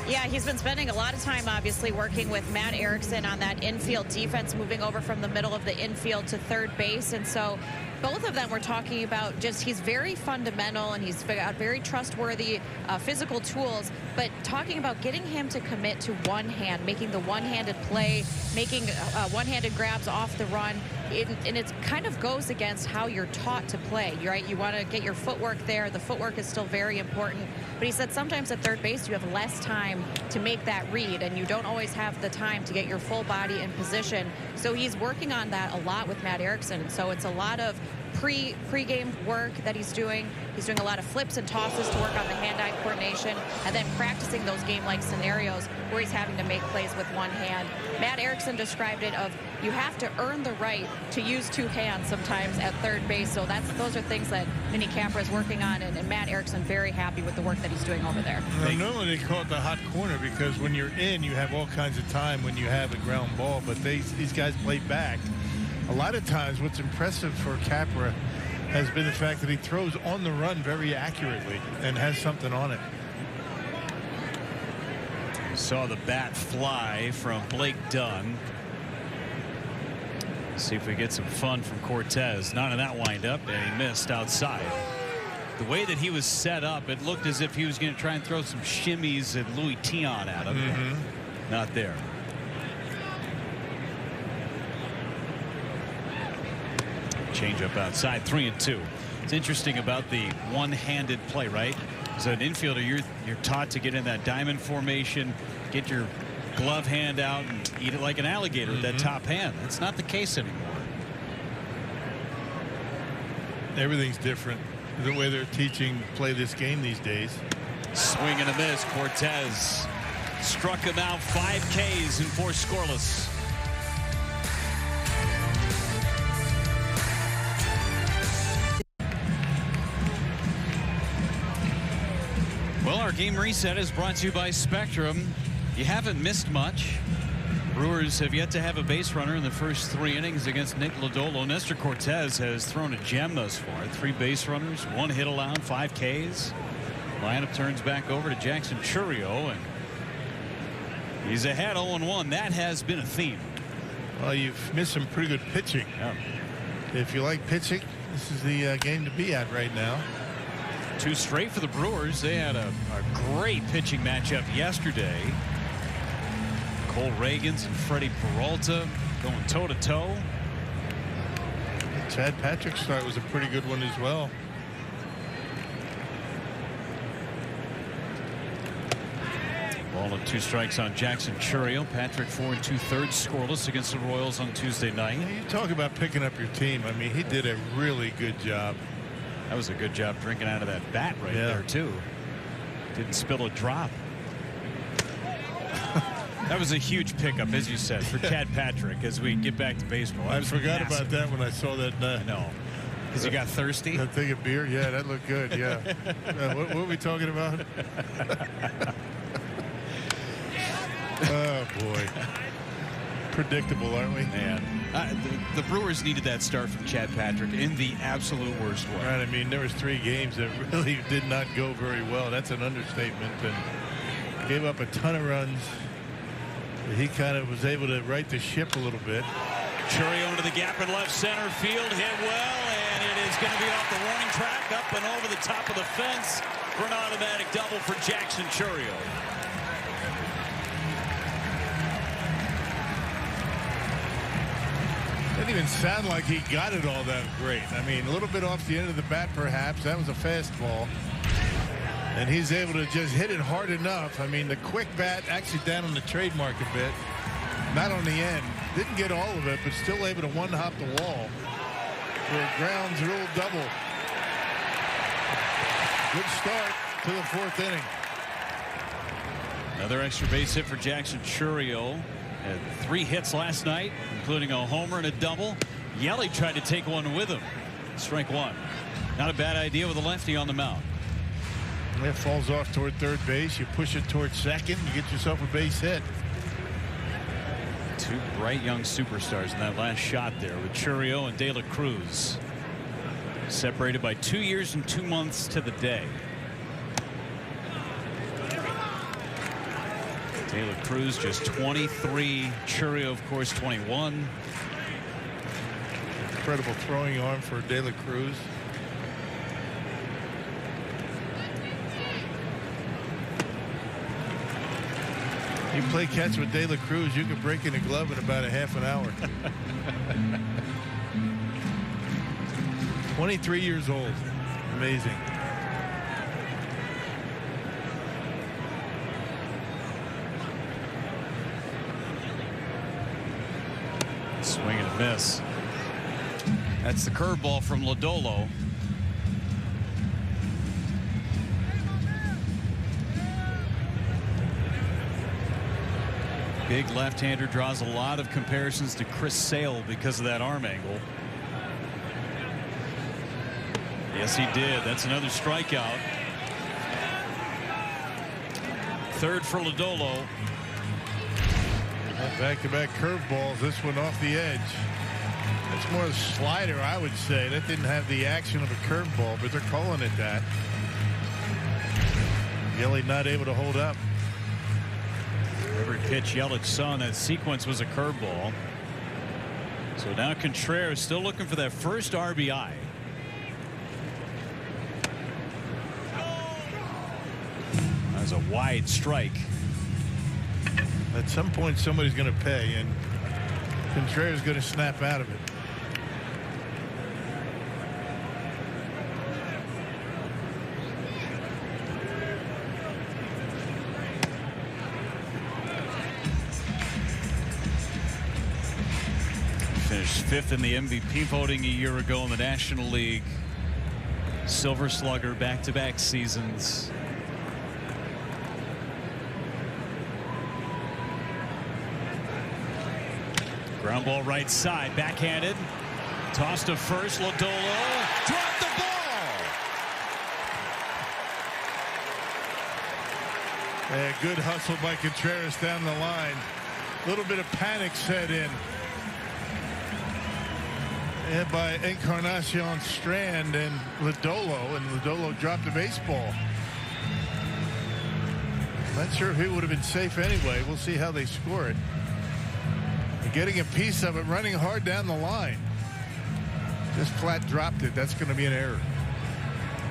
Yeah, he's been spending a lot of time, obviously, working with Matt Erickson on that infield defense, moving over from the middle of the infield to third base. And so both of them were talking about just he's very fundamental and he's got very trustworthy physical tools, but talking about getting him to commit to one hand, making the one-handed play, making one-handed grabs off the run. And it kind of goes against how you're taught to play, right? You want to get your footwork there. The footwork is still very important. But he said sometimes at third base you have less time to make that read, and you don't always have the time to get your full body in position. So he's working on that a lot with Matt Erickson. And so it's a lot of pre-game work that he's doing. He's doing a lot of flips and tosses to work on the hand-eye coordination, and then practicing those game-like scenarios where he's having to make plays with one hand. Matt Erickson described it of you have to earn the right to use two hands sometimes at third base. So those are things that Vinny Capra is working on, and Matt Erickson very happy with the work that he's doing over there. Well, normally they call it the hot corner because when you're in, you have all kinds of time when you have a ground ball, but these guys play back. A lot of times what's impressive for Capra has been the fact that he throws on the run very accurately and has something on it. Saw the bat fly from Blake Dunn. See if we get some fun from Cortez. Not in that windup, and he missed outside. The way that he was set up, it looked as if he was going to try and throw some shimmies at Louis Tion at him. Not there. Change up outside, 3-2. It's interesting about the one-handed play, right? As an infielder, you're taught to get in that diamond formation, get your glove hand out and eat it like an alligator with that top hand. That's not the case anymore. Everything's different the way they're teaching play this game these days. Swing and a miss. Cortez struck him out. 5 Ks and 4 scoreless. Well, our game reset is brought to you by Spectrum. You haven't missed much. Brewers have yet to have a base runner in the first 3 innings against Nick Lodolo. Nestor Cortez has thrown a gem thus far. 3 base runners, 1 hit allowed, 5 Ks. Lineup turns back over to Jackson Chourio, and he's ahead 0-1. That has been a theme. Well, you've missed some pretty good pitching. Yeah. If you like pitching, this is the game to be at right now. 2 straight for the Brewers. They had a great pitching matchup yesterday. Cole Reagans and Freddie Peralta going toe-to-toe. Chad Patrick's start was a pretty good one as well. Ball and 2 strikes on Jackson Churio. Patrick 4 2/3 scoreless against the Royals on Tuesday night. You talk about picking up your team. I mean, he did a really good job. That was a good job drinking out of that bat right there, too. Didn't spill a drop. That was a huge pickup, as you said, for Chad Patrick as we get back to baseball. I forgot about that when I saw that. No. Because you got thirsty? That thing of beer? Yeah, that looked good, yeah. What were we talking about? Oh, boy. Predictable, aren't we? Man. The Brewers needed that start from Chad Patrick in the absolute worst way. Right, I mean, there was 3 games that really did not go very well. That's an understatement. And gave up a ton of runs. He kind of was able to right the ship a little bit. Churio into the gap in left center field, hit well, and it is going to be off the warning track, up and over the top of the fence for an automatic double for Jackson Churio. Didn't even sound like he got it all that great. I mean, a little bit off the end of the bat, perhaps. That was a fastball. And he's able to just hit it hard enough. I mean, the quick bat actually down on the trademark a bit. Not on the end. Didn't get all of it, but still able to one-hop the wall for a grounds rule double. Good start to the 4th inning. Another extra base hit for Jackson Churio. Had 3 hits last night, including a homer and a double. Yelly tried to take one with him. Strike 1. Not a bad idea with a lefty on the mound. It falls off toward third base. You push it toward second. You get yourself a base hit. 2 bright young superstars in that last shot there with Churio and De La Cruz. Separated by 2 years and 2 months to the day. De La Cruz just 23. Churio, of course, 21. Incredible throwing arm for De La Cruz. You play catch with De La Cruz, you can break in a glove in about a half an hour. 23 years old. Amazing. Swing and a miss. That's the curveball from Lodolo. Big left-hander, draws a lot of comparisons to Chris Sale because of that arm angle. Yes, he did. That's another strikeout. 3rd for Lodolo. Back-to-back curveballs. This one off the edge. That's more a slider, I would say. That didn't have the action of a curveball, but they're calling it that. Yelly not able to hold up. Every pitch Yelich saw in that sequence was a curveball. So now Contreras still looking for that first RBI. That was a wide strike. At some point somebody's going to pay, and Contreras is going to snap out of it. Finished 5th in the MVP voting a year ago in the National League. Silver Slugger back-to-back seasons. Ground ball right side, backhanded. Tossed to first, Lodolo. Dropped the ball! Good hustle by Contreras down the line. A little bit of panic set in. And by Encarnacion Strand and Lodolo dropped the baseball. Not sure if he would have been safe anyway. We'll see how they score it. getting a piece of it, running hard down the line. Just flat dropped it. That's going to be an error.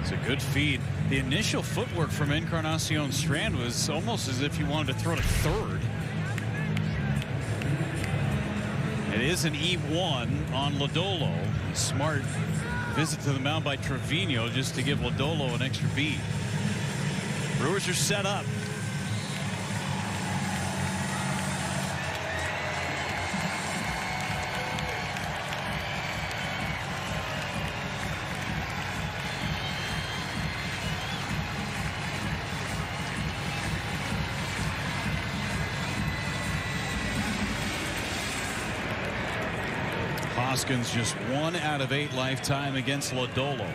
It's a good feed. The initial footwork from Encarnacion Strand was almost as if he wanted to throw to third. It is an E1 on Lodolo. Smart visit to the mound by Trevino just to give Lodolo an extra beat. Brewers are set up. Hoskins just 1 out of 8 lifetime against Lodolo.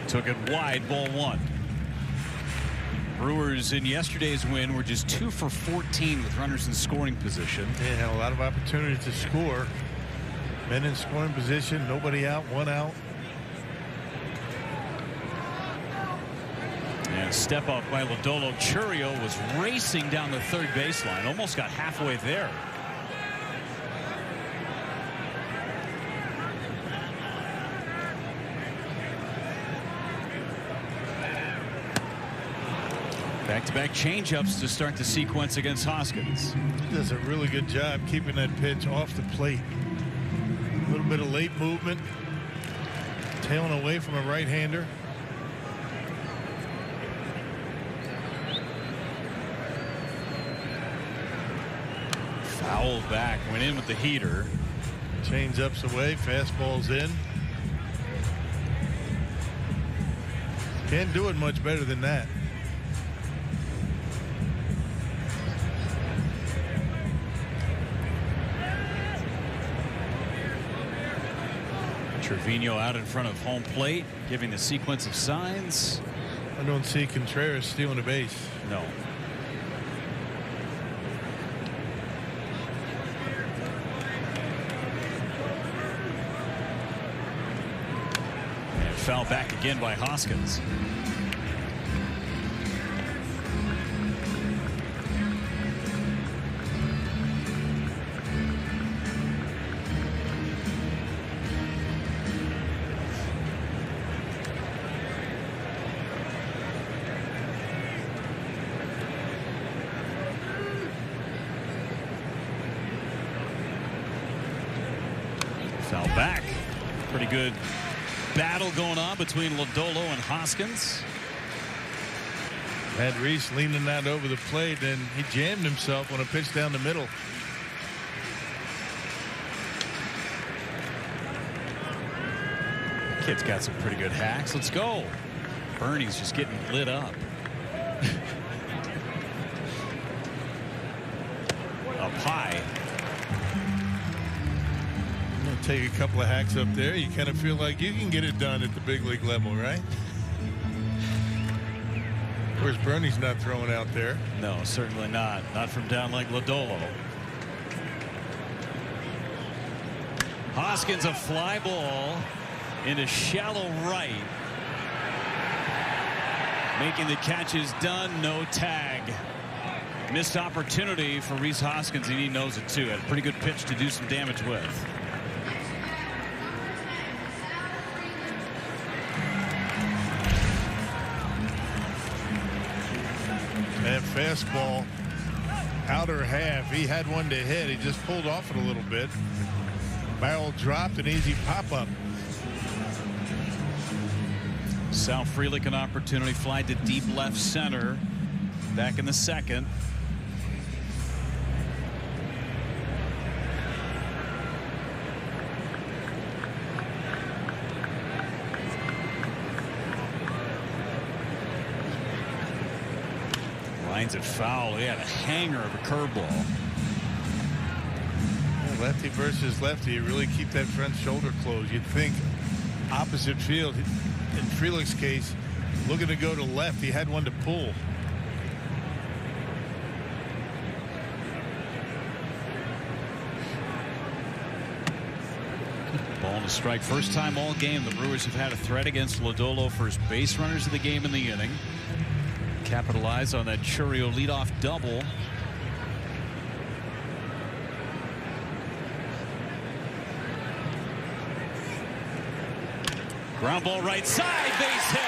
Took it wide, ball 1. Brewers in yesterday's win were just 2 for 14 with runners in scoring position. They had a lot of opportunities to score. Men in scoring position, nobody out, 1 out. And step up by Lodolo. Churio was racing down the third baseline, almost got halfway there. Back-to-back changeups to start the sequence against Hoskins. He does a really good job keeping that pitch off the plate. A little bit of late movement, tailing away from a right-hander. Fouled back, went in with the heater. Change-ups away, fastball's in. Can't do it much better than that. Trevino out in front of home plate, giving the sequence of signs. I don't see Contreras stealing a base. No. And foul back again by Hoskins. Foul back. Pretty good battle going on between Lodolo and Hoskins. Had Reese leaning out over the plate, and he jammed himself on a pitch down the middle. Kid's got some pretty good hacks. Let's go. Bernie's just getting lit up. Up high. Take a couple of hacks up there. You kind of feel like you can get it done at the big league level, right? Of course, Bernie's not throwing out there. No, certainly not. Not from down like Lodolo. Hoskins, a fly ball into shallow right. Making the catch is done. No tag. Missed opportunity for Rhys Hoskins, and he knows it too. Had a pretty good pitch to do some damage with. That fastball, outer half, he had one to hit. He just pulled off it a little bit. Barrel dropped, an easy pop-up. Sal Frelick an opportunity, fly to deep left center. Back in the second. Lines it foul. He had a hanger of a curveball. Lefty versus lefty, you really keep that front shoulder closed. You'd think opposite field. In Frelick's case, looking to go to left, he had one to pull. Ball and a strike. First time all game the Brewers have had a threat against Lodolo for his base runners of the game in the inning. capitalize on that Churio leadoff double. Ground ball right side, base hit.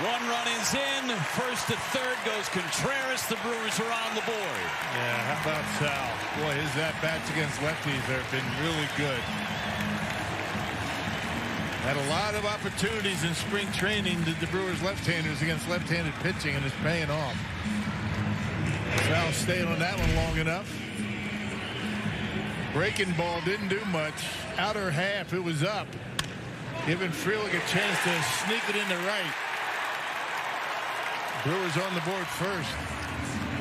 1 run is in. First to third goes Contreras. The Brewers are on the board. Yeah, how about Sal? Boy, his at-bats against lefties have been really good. Had a lot of opportunities in spring training to the Brewers left-handers against left-handed pitching, and it's paying off. Sal stayed on that one long enough. Breaking ball didn't do much. Outer half, it was up. Giving Frelick a chance to sneak it into right. Brewers on the board first.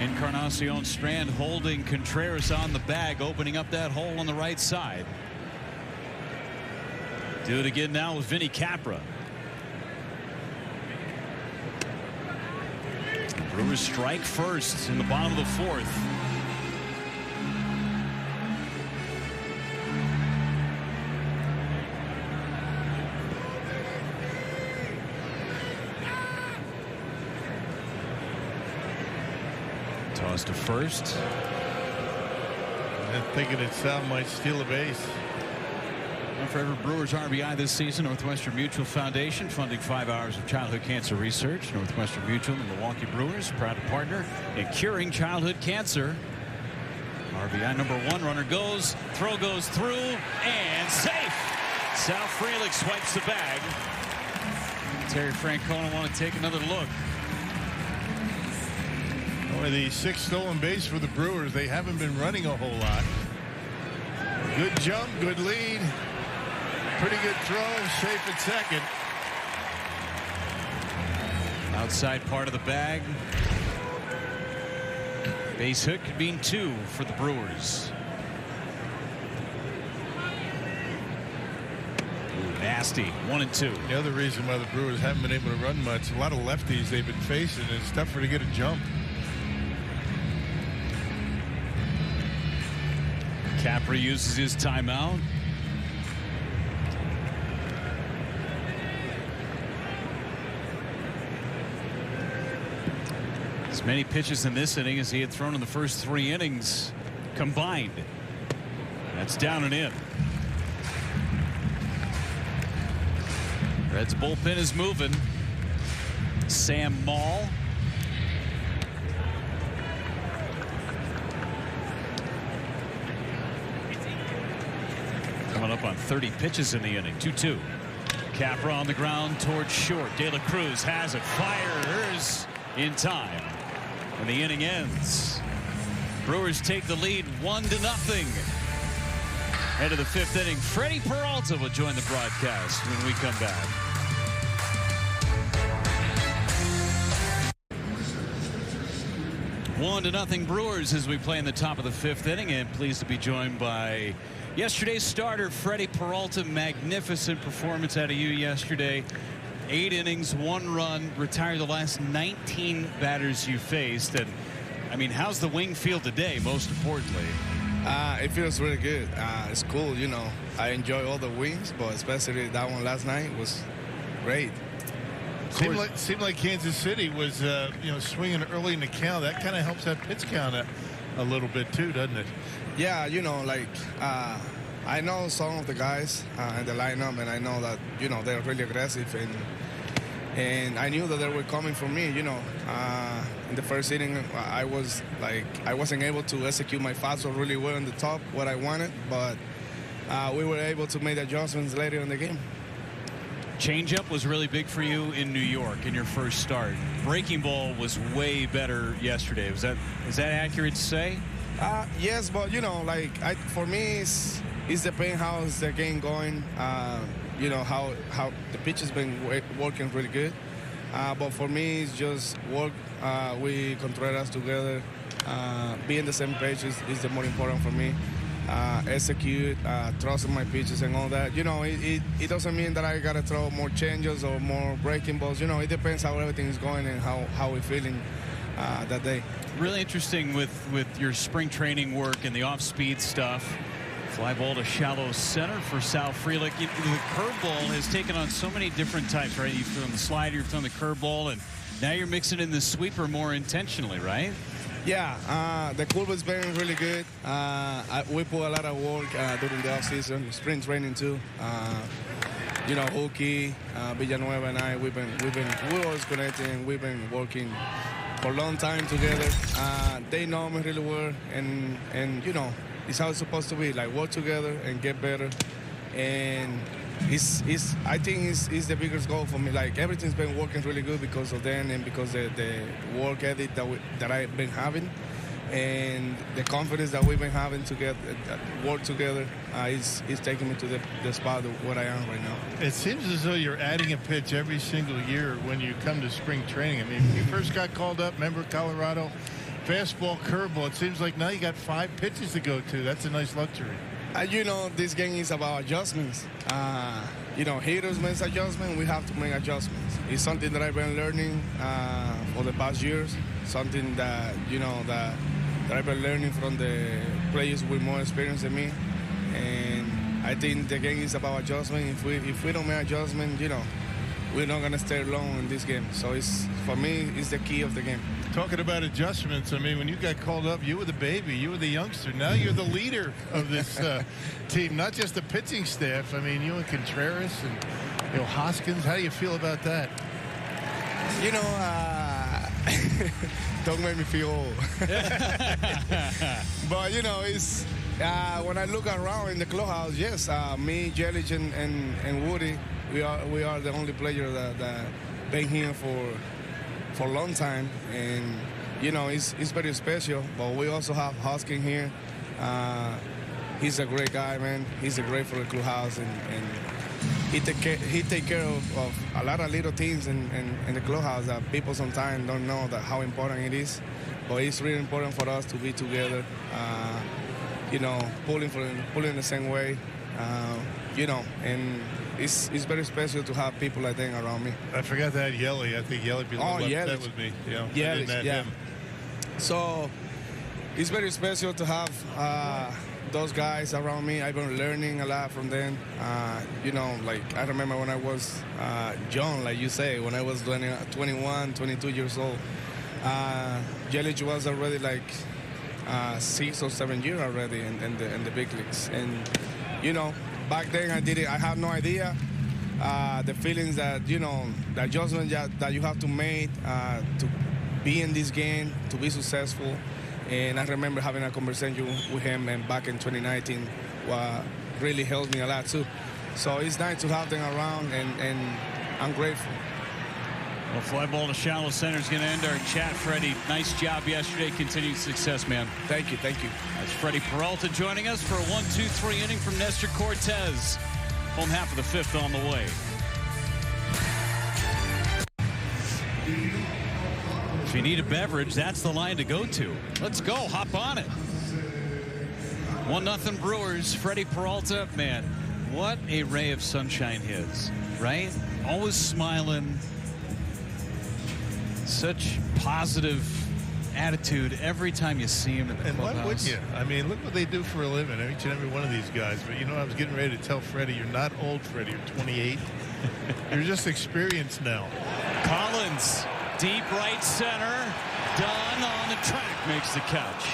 Encarnacion Strand holding Contreras on the bag, opening up that hole on the right side. Do it again now with Vinny Capra. Brewers strike first in the bottom of the fourth. Toss to first. I'm thinking that Sal might steal a base. For every Brewers RBI this season, Northwestern Mutual Foundation funding 5 hours of childhood cancer research. Northwestern Mutual and the Milwaukee Brewers proud to partner in curing childhood cancer. RBI number 1, runner goes, throw goes through, and safe. Sal Frelick swipes the bag. Terry Francona want to take another look. Only the 6th stolen base for the Brewers. They haven't been running a whole lot. Good jump, good lead. Pretty good throw, safe at second. Outside part of the bag. Base hit could mean 2 for the Brewers. Ooh, nasty. 1-2. The other reason why the Brewers haven't been able to run much, a lot of lefties they've been facing, it's tougher to get a jump. Capra uses his timeout. As many pitches in this inning as he had thrown in the first 3 innings combined. That's down and in. Reds bullpen is moving. Sam Maul. Coming up on 30 pitches in the inning. 2-2. Capra on the ground towards short. De La Cruz has it. Fires in time. And the inning ends. Brewers take the lead 1-0. Head of the 5th inning. Freddie Peralta will join the broadcast when we come back. One to nothing Brewers as we play in the top of the 5th inning, and pleased to be joined by yesterday's starter Freddie Peralta. Magnificent performance out of you yesterday. 8 innings, 1 run, retired the last 19 batters you faced. And I mean, how's the wing feel today, most importantly? It feels really good. It's cool, you know. I enjoy all the wings, but especially that one last night was great. Seemed like Kansas City was swinging early in the count. That kind of helps that pitch count a little bit too, doesn't it? Yeah, you know, like I know some of the guys in the lineup, and I know that, you know, they're really aggressive, and I knew that they were coming for me. You know, in the first inning, I wasn't able to execute my fastball really well on the top, what I wanted, but we were able to make adjustments later in the game. Changeup was really big for you in New York in your first start. Breaking ball was way better yesterday. Is that accurate to say? Yes, but you know, like for me, it's depends how's the game going. You know how the pitch has been working really good. But for me, it's just work. We Contreras together. Being the same page is the more important for me. Execute, trust in my pitches and all that. You know, it doesn't mean that I gotta throw more changes or more breaking balls. You know, it depends how everything is going and how we're feeling that day. Really interesting with your spring training work and the off-speed stuff. Fly ball to shallow center for Sal Frelick. The curveball has taken on so many different types, right? You've thrown the slider, you've thrown the curveball, and Now you're mixing in the sweeper more intentionally, right? Yeah, the curve has been really good. We put a lot of work during the offseason, spring training too. You know, Hookie, Villanueva, and I, we're always connecting. We've been working for a long time together. They know me really well, and you know, it's how it's supposed to be. Like work together and get better. And I think it's the biggest goal for me. Like everything's been working really good because of them and because of the work ethic that I've been having, and the confidence that we've been having together, work together, is taking me to the spot where I am right now. It seems as though you're adding a pitch every single year when you come to spring training. I mean, when you first got called up, remember Colorado, fastball, curveball. It seems like now you got 5 pitches to go to. That's a nice luxury. You know, this game is about adjustments. You know, hitters make adjustments. We have to make adjustments. It's something that I've been learning for the past years. Something that, you know, that I've been learning from the players with more experience than me. And I think the game is about adjustment. If we don't make adjustment, you know, we're not going to stay long in this game. So for me, it's the key of the game. Talking about adjustments, I mean, when you got called up, you were the baby, you were the youngster. Now you're the leader of this team, not just the pitching staff. I mean, you and Contreras and, you know, Hoskins. How do you feel about that? You know, don't make me feel old. But, you know, it's when I look around in the clubhouse, yes, me, Yelich, and Woody, we are the only player that been here for a long time, and you know it's very special. But we also have Hoskins here. He's a great guy, man. He's a great for the clubhouse, and he take care of a lot of little things in the clubhouse that people sometimes don't know how important it is. But it's really important for us to be together. You know, pulling the same way. You know, and it's very special to have people like that around me. I forgot that Yelly. I think Yelly be a little upset with me. Yeah, yeah. So it's very special to have those guys around me. I've been learning a lot from them. You know, like I remember when I was young, like you say, when I was 21, 22 years old. Yelich was already like 6 or 7 years already in the big leagues, and you know. Back then, I had no idea the feelings that, you know, the adjustment that you have to make to be in this game, to be successful. And I remember having a conversation with him, and back in 2019, really helped me a lot too. So it's nice to have them around, and I'm grateful. Well, fly ball to shallow center is going to end our chat, Freddie. Nice job yesterday. Continued success, man. Thank you. Thank you. That's Freddie Peralta joining us for a 1-2-3 inning from Nestor Cortez. Home half of the 5th on the way. If you need a beverage, that's the line to go to. Let's go. Hop on it. 1-0 Brewers. Freddie Peralta, man, what a ray of sunshine he is, right? Always smiling. Such positive attitude every time you see him in the clubhouse. And why would you? I mean, look what they do for a living, each and every one of these guys. But, you know, I was getting ready to tell Freddie, you're not old, Freddie. You're 28. You're just experienced now. Collins, deep right center. Dunn on the track makes the catch.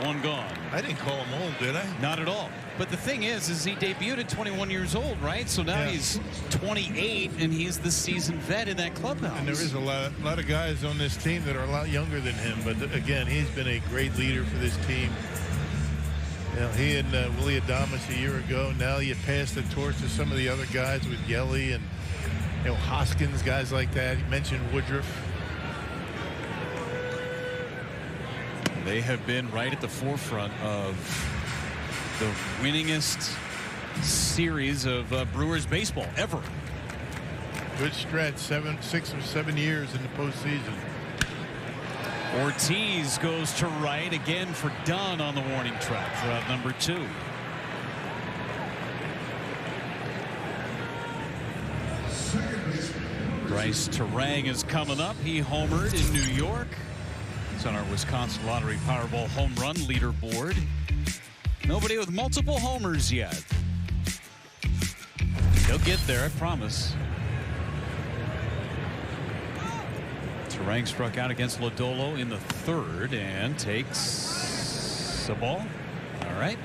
One gone. I didn't call him old, did I? Not at all. But the thing is he debuted at 21 years old, right? So now he's 28, and he's the seasoned vet in that clubhouse. And there is a lot of guys on this team that are a lot younger than him. But, again, he's been a great leader for this team. You know, he and Willie Adames a year ago. Now you pass the torch to some of the other guys with Yelly and, you know, Hoskins, guys like that. You mentioned Woodruff. They have been right at the forefront of the winningest series of Brewers baseball ever. Good stretch, 6 or 7 years in the postseason. Ortiz goes to right again for Dunn on the warning track for out number 2. Bryce Terang is coming up. He homered in New York. It's on our Wisconsin Lottery Powerball home run leaderboard. Nobody with multiple homers yet. He'll get there, I promise. Turang struck out against Lodolo in the third and takes the ball. All right.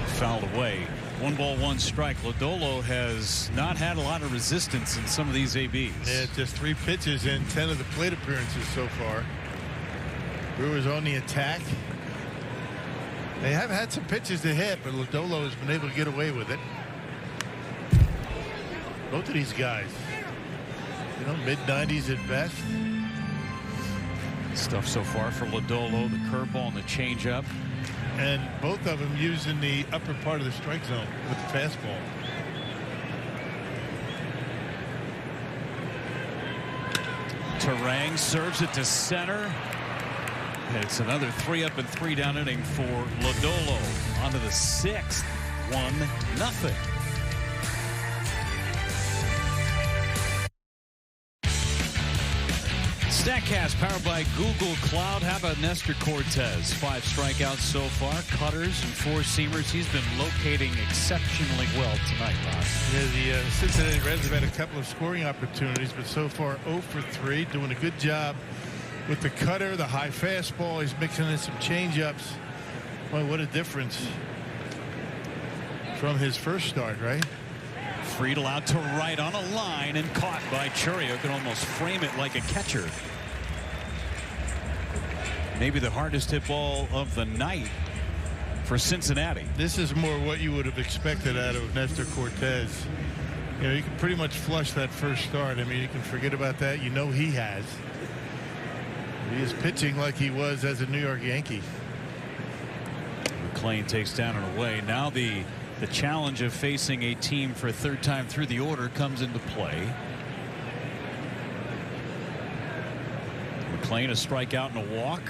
Fouled away. 1 ball, 1 strike. Lodolo has not had a lot of resistance in some of these ABs. Yeah, just 3 pitches in 10 of the plate appearances so far. Brewers on the attack. They have had some pitches to hit, but Lodolo has been able to get away with it. Both of these guys, you know, mid-90s at best. Stuff so far for Lodolo, the curveball and the changeup. And both of them using the upper part of the strike zone with the fastball. Turang serves it to center. It's another 3 up and 3 down inning for Lodolo. On to the 6th. 1-0. StatCast powered by Google Cloud. How about Nestor Cortez? 5 strikeouts so far, cutters and 4-seamers. He's been locating exceptionally well tonight, Rob. Yeah, the Cincinnati Reds have had a couple of scoring opportunities, but so far 0 for 3, doing a good job with the cutter, the high fastball. He's mixing in some changeups. Boy, what a difference from his first start, right? Friedel out to right on a line and caught by Chourio. Can almost frame it like a catcher. Maybe the hardest hit ball of the night for Cincinnati. This is more what you would have expected out of Nestor Cortez. You know, you can pretty much flush that first start. I mean, you can forget about that. You know he has. He is pitching like he was as a New York Yankee. McClain takes down and away. Now the challenge of facing a team for a 3rd time through the order comes into play. McClain a strikeout and a walk.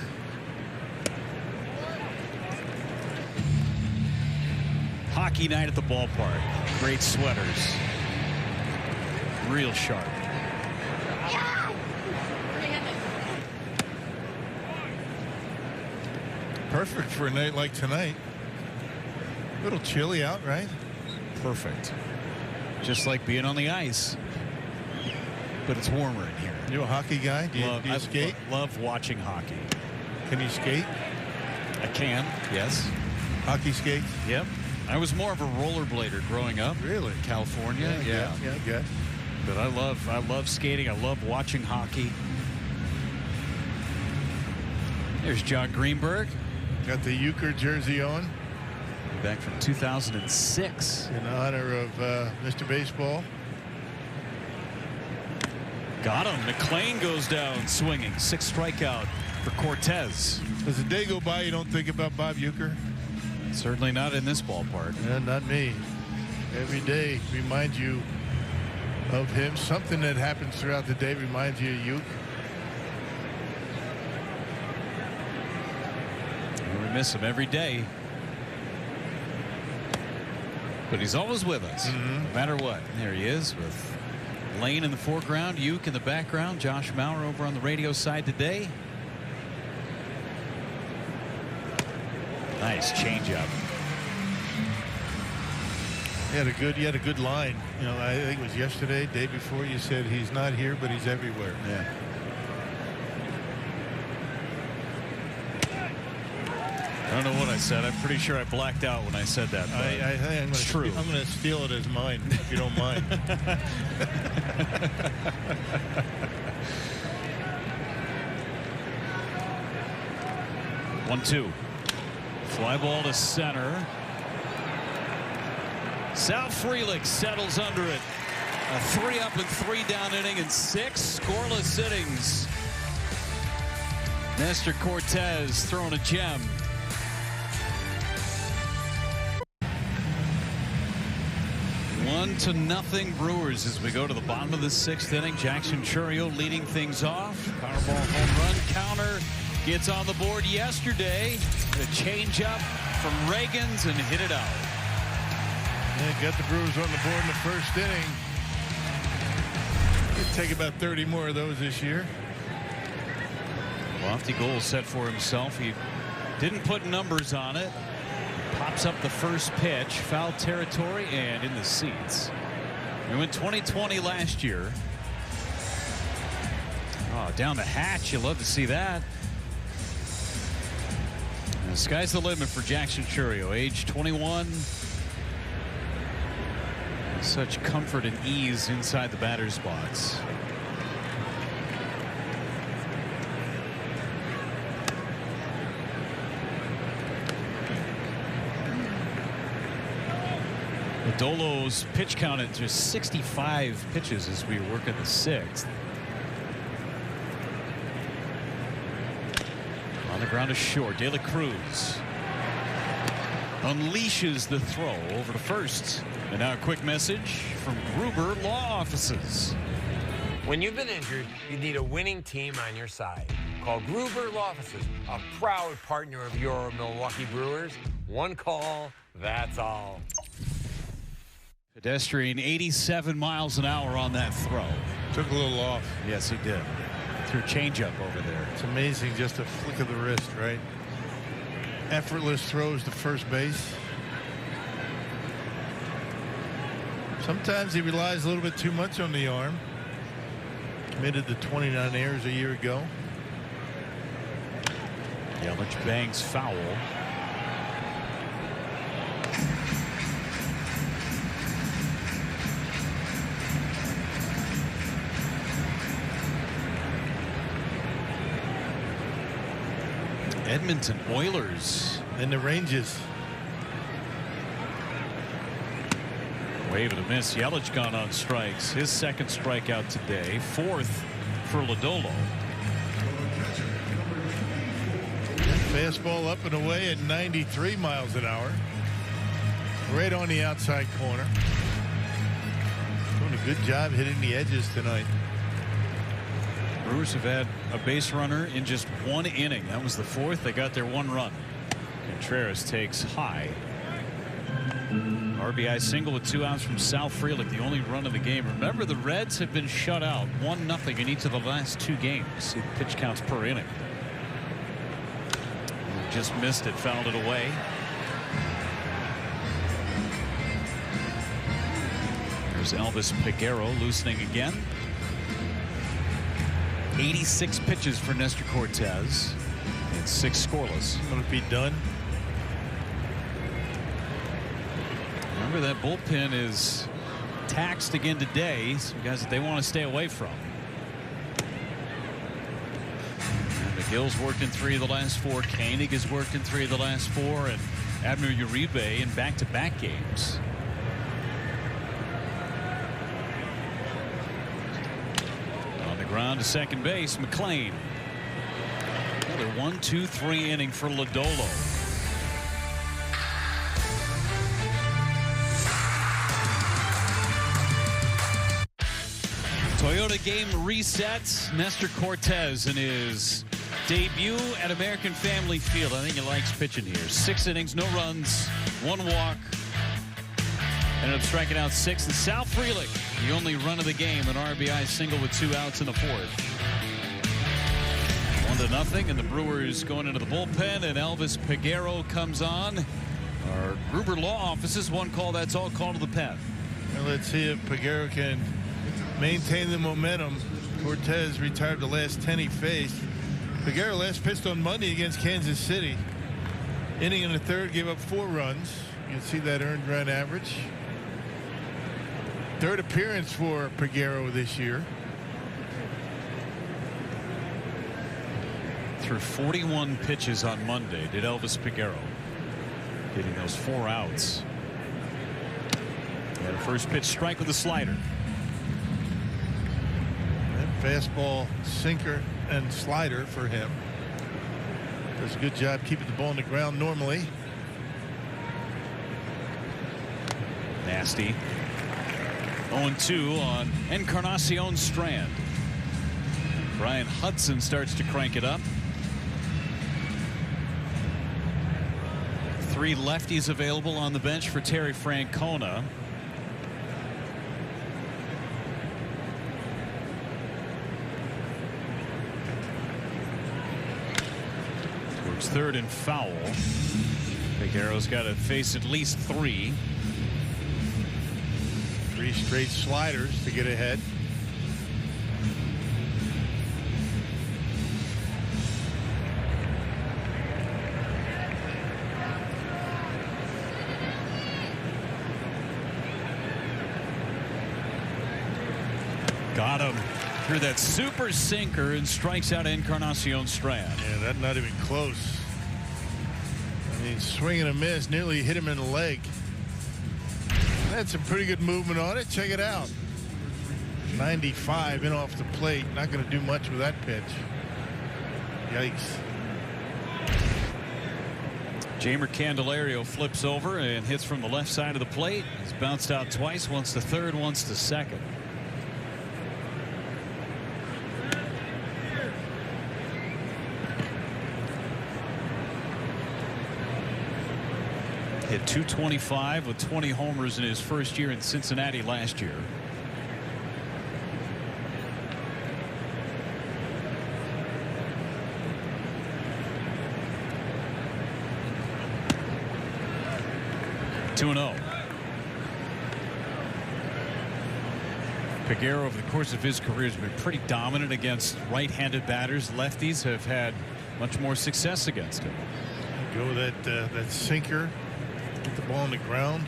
Hockey night at the ballpark. Great sweaters. Real sharp. Perfect for a night like tonight. A little chilly out, right? Perfect. Just like being on the ice. But it's warmer in here. You a hockey guy? Do you skate? Love watching hockey. Can you skate? I can, yes. Hockey skates? Yep. I was more of a rollerblader growing up. Really? California, yeah. Yeah, good. But I love skating. I love watching hockey. There's John Greenberg. Got the Euchre jersey on. Back from 2006. In honor of Mr. Baseball. Got him. McClain goes down swinging. 6th strikeout for Cortez. As the day go by, you don't think about Bob Euchre? Certainly not in this ballpark. Yeah, not me. Every day reminds you of him. Something that happens throughout the day reminds you of Euchre. We miss him every day. But he's always with us, no matter what. There he is with Lane in the foreground, Uke in the background. Josh Maurer over on the radio side today. Nice changeup. He had a good line. You know, I think it was yesterday, day before, you said he's not here, but he's everywhere. Yeah. I don't know what I said. I'm pretty sure I blacked out when I said that. I think I'm going to steal it as mine, if you don't mind. 1-2. Fly ball to center. Sal Frelick settles under it. A 3 up and 3 down inning and 6 scoreless innings. Nestor Cortez throwing a gem. One to nothing Brewers as we go to the bottom of the 6th inning. Jackson Chourio leading things off. Powerball home run counter gets on the board yesterday. The changeup from Reagans and hit it out. Yeah, got the Brewers on the board in the 1st inning. He'll take about 30 more of those this year. Lofty goal set for himself. He Didn't put numbers on it. Pops up the first pitch, foul territory, and in the seats. We went 20-20 last year. Oh, down the hatch. You love to see that. And the sky's the limit for Jackson Chourio, age 21. Such comfort and ease inside the batter's box. Lodolo's pitch count at just 65 pitches as we work in the 6th. On the ground is short. De La Cruz unleashes the throw over to first. And now a quick message from Gruber Law Offices. When you've been injured, you need a winning team on your side. Call Gruber Law Offices, a proud partner of your Milwaukee Brewers. One call, that's all. Pedestrian 87 miles an hour on that throw. Took a little off. Yes, he did. Threw a changeup over there. It's amazing, just a flick of the wrist, right? Effortless throws to first base. Sometimes he relies a little bit too much on the arm. Committed to 29 errors a year ago. Yelich bangs foul. Edmonton Oilers in the ranges. Wave and a miss. Yelich gone on strikes. His second strikeout today. 4th for Lodolo. Fastball up and away at 93 miles an hour. Right on the outside corner. Doing a good job hitting the edges tonight. Brewers have had a base runner in just 1 inning. That was the 4th. They got their 1 run. Contreras takes high. RBI single with 2 outs from Sal Frelick, the only run of the game. Remember, the Reds have been shut out 1-0 in each of the last 2 games. See the pitch counts per inning. Just missed it, fouled it away. There's Elvis Peguero loosening again. 86 pitches for Nestor Cortez and 6 scoreless. Going to be done. Remember, that bullpen is taxed again today. Some guys that they want to stay away from. And McGill's worked in 3 of the last 4. Koenig has worked in 3 of the last 4, and Abner Uribe in back-to-back games. Ground to second base. McLean. Another 1-2-3 inning for Lodolo. Toyota game resets. Nestor Cortez in his debut at American Family Field. I think he likes pitching here. 6 innings, no runs, 1 walk. Ended up striking out 6. And Sal Frelick, the only run of the game, an RBI single with 2 outs in the 4th. 1-0, and the Brewers going into the bullpen, and Elvis Peguero comes on. Our Gruber Law Offices, 1 call, that's all. Call to the pen. And let's see if Peguero can maintain the momentum. Cortez retired the last 10 he faced. Peguero last pitched on Monday against Kansas City. Inning in the 3rd, gave up 4 runs. You can see that earned run average. 3rd appearance for Peguero this year. Threw 41 pitches on Monday, did Elvis Peguero. Getting those 4 outs. Had a first pitch strike with a slider. That fastball, sinker, and slider for him. Does a good job keeping the ball on the ground normally. Nasty. 0-2 on Encarnacion Strand. Brian Hudson starts to crank it up. 3 lefties available on the bench for Terry Francona. Pitch third and foul. Figueroa's got to face at least 3. 3 straight sliders to get ahead. Got him through that super sinker and strikes out Encarnacion Strand. Yeah, that's not even close. I mean, swing and a miss, nearly hit him in the leg. That's a pretty good movement on it. Check it out. 95 in off the plate. Not going to do much with that pitch. Yikes. Jamer Candelario flips over and hits from the left side of the plate. He's bounced out twice, once to third, once to second. Hit .225 with 20 homers in his first year in Cincinnati last year. (2-0). Figueroa, over the course of his career, has been pretty dominant against right-handed batters. Lefties have had much more success against him. Go with that sinker. Get the ball on the ground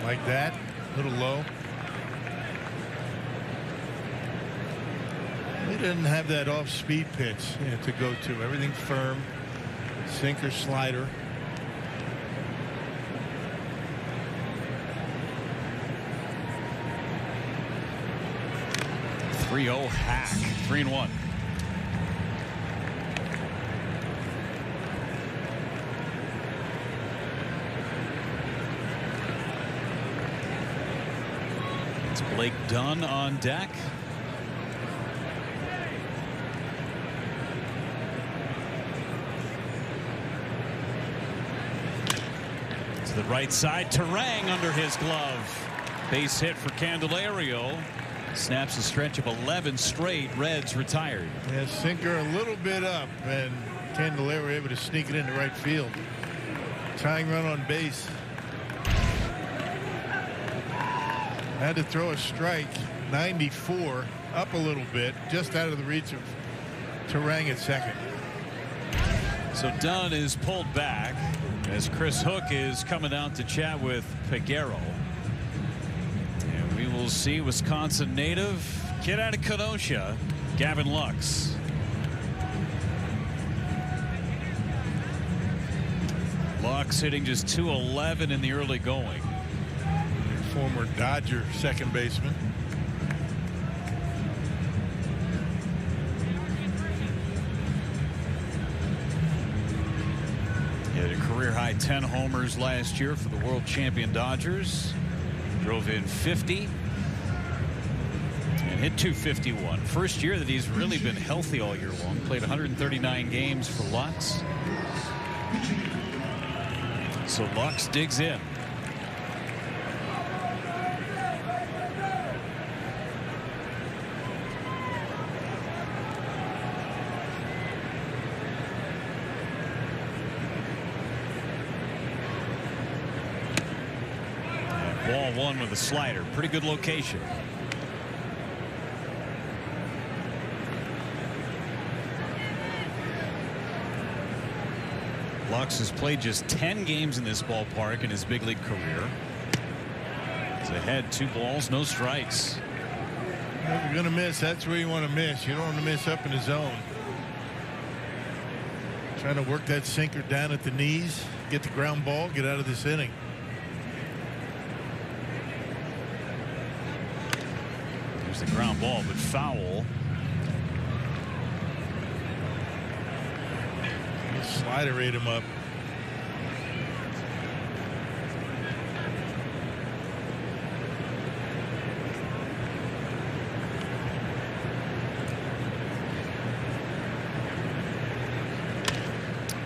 like that, a little low. He didn't have that off-speed pitch to go to. Everything firm, sinker, slider. .30 hack, 3-1. Blake Dunn on deck. To the right side, Terang under his glove. Base hit for Candelario. Snaps a stretch of 11 straight. Reds retired. Yeah, sinker a little bit up, and Candelario able to sneak it into right field. Tying run on base. Had to throw a strike. 94, up a little bit, just out of the reach of Terang at second. So Dunn is pulled back as Chris Hook is coming out to chat with Figueroa. And we will see Wisconsin native, kid out of Kenosha, Gavin Lux. Lux hitting just .211 in the early going. Former Dodger second baseman. He had a career-high 10 homers last year for the world champion Dodgers. Drove in 50 and hit .251. First year that he's really been healthy all year long. Played 139 games for Lux. So Lux digs in. Ball one with a slider. Pretty good location. Lux has played just 10 games in this ballpark in his big league career. He's ahead, 2 balls, no strikes. If you're going to miss, that's where you want to miss. You don't want to miss up in the zone. Trying to work that sinker down at the knees, get the ground ball, get out of this inning. There's the ground ball, but foul. Slider ate him up.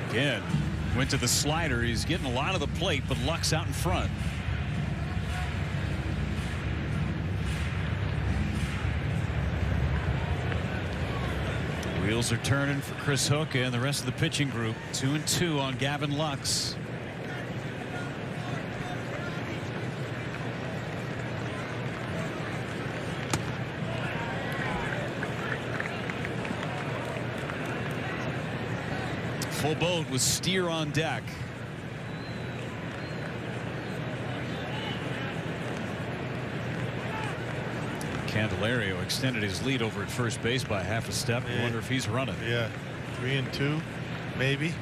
Again, went to the slider. He's getting a lot of the plate, but Lux out in front. Wheels are turning for Chris Hook and the rest of the pitching group. 2-2 on Gavin Lux. Full boat with Steer on deck. Candelario extended his lead over at first base by half a step. I wonder if he's running. Yeah, 3-2, maybe.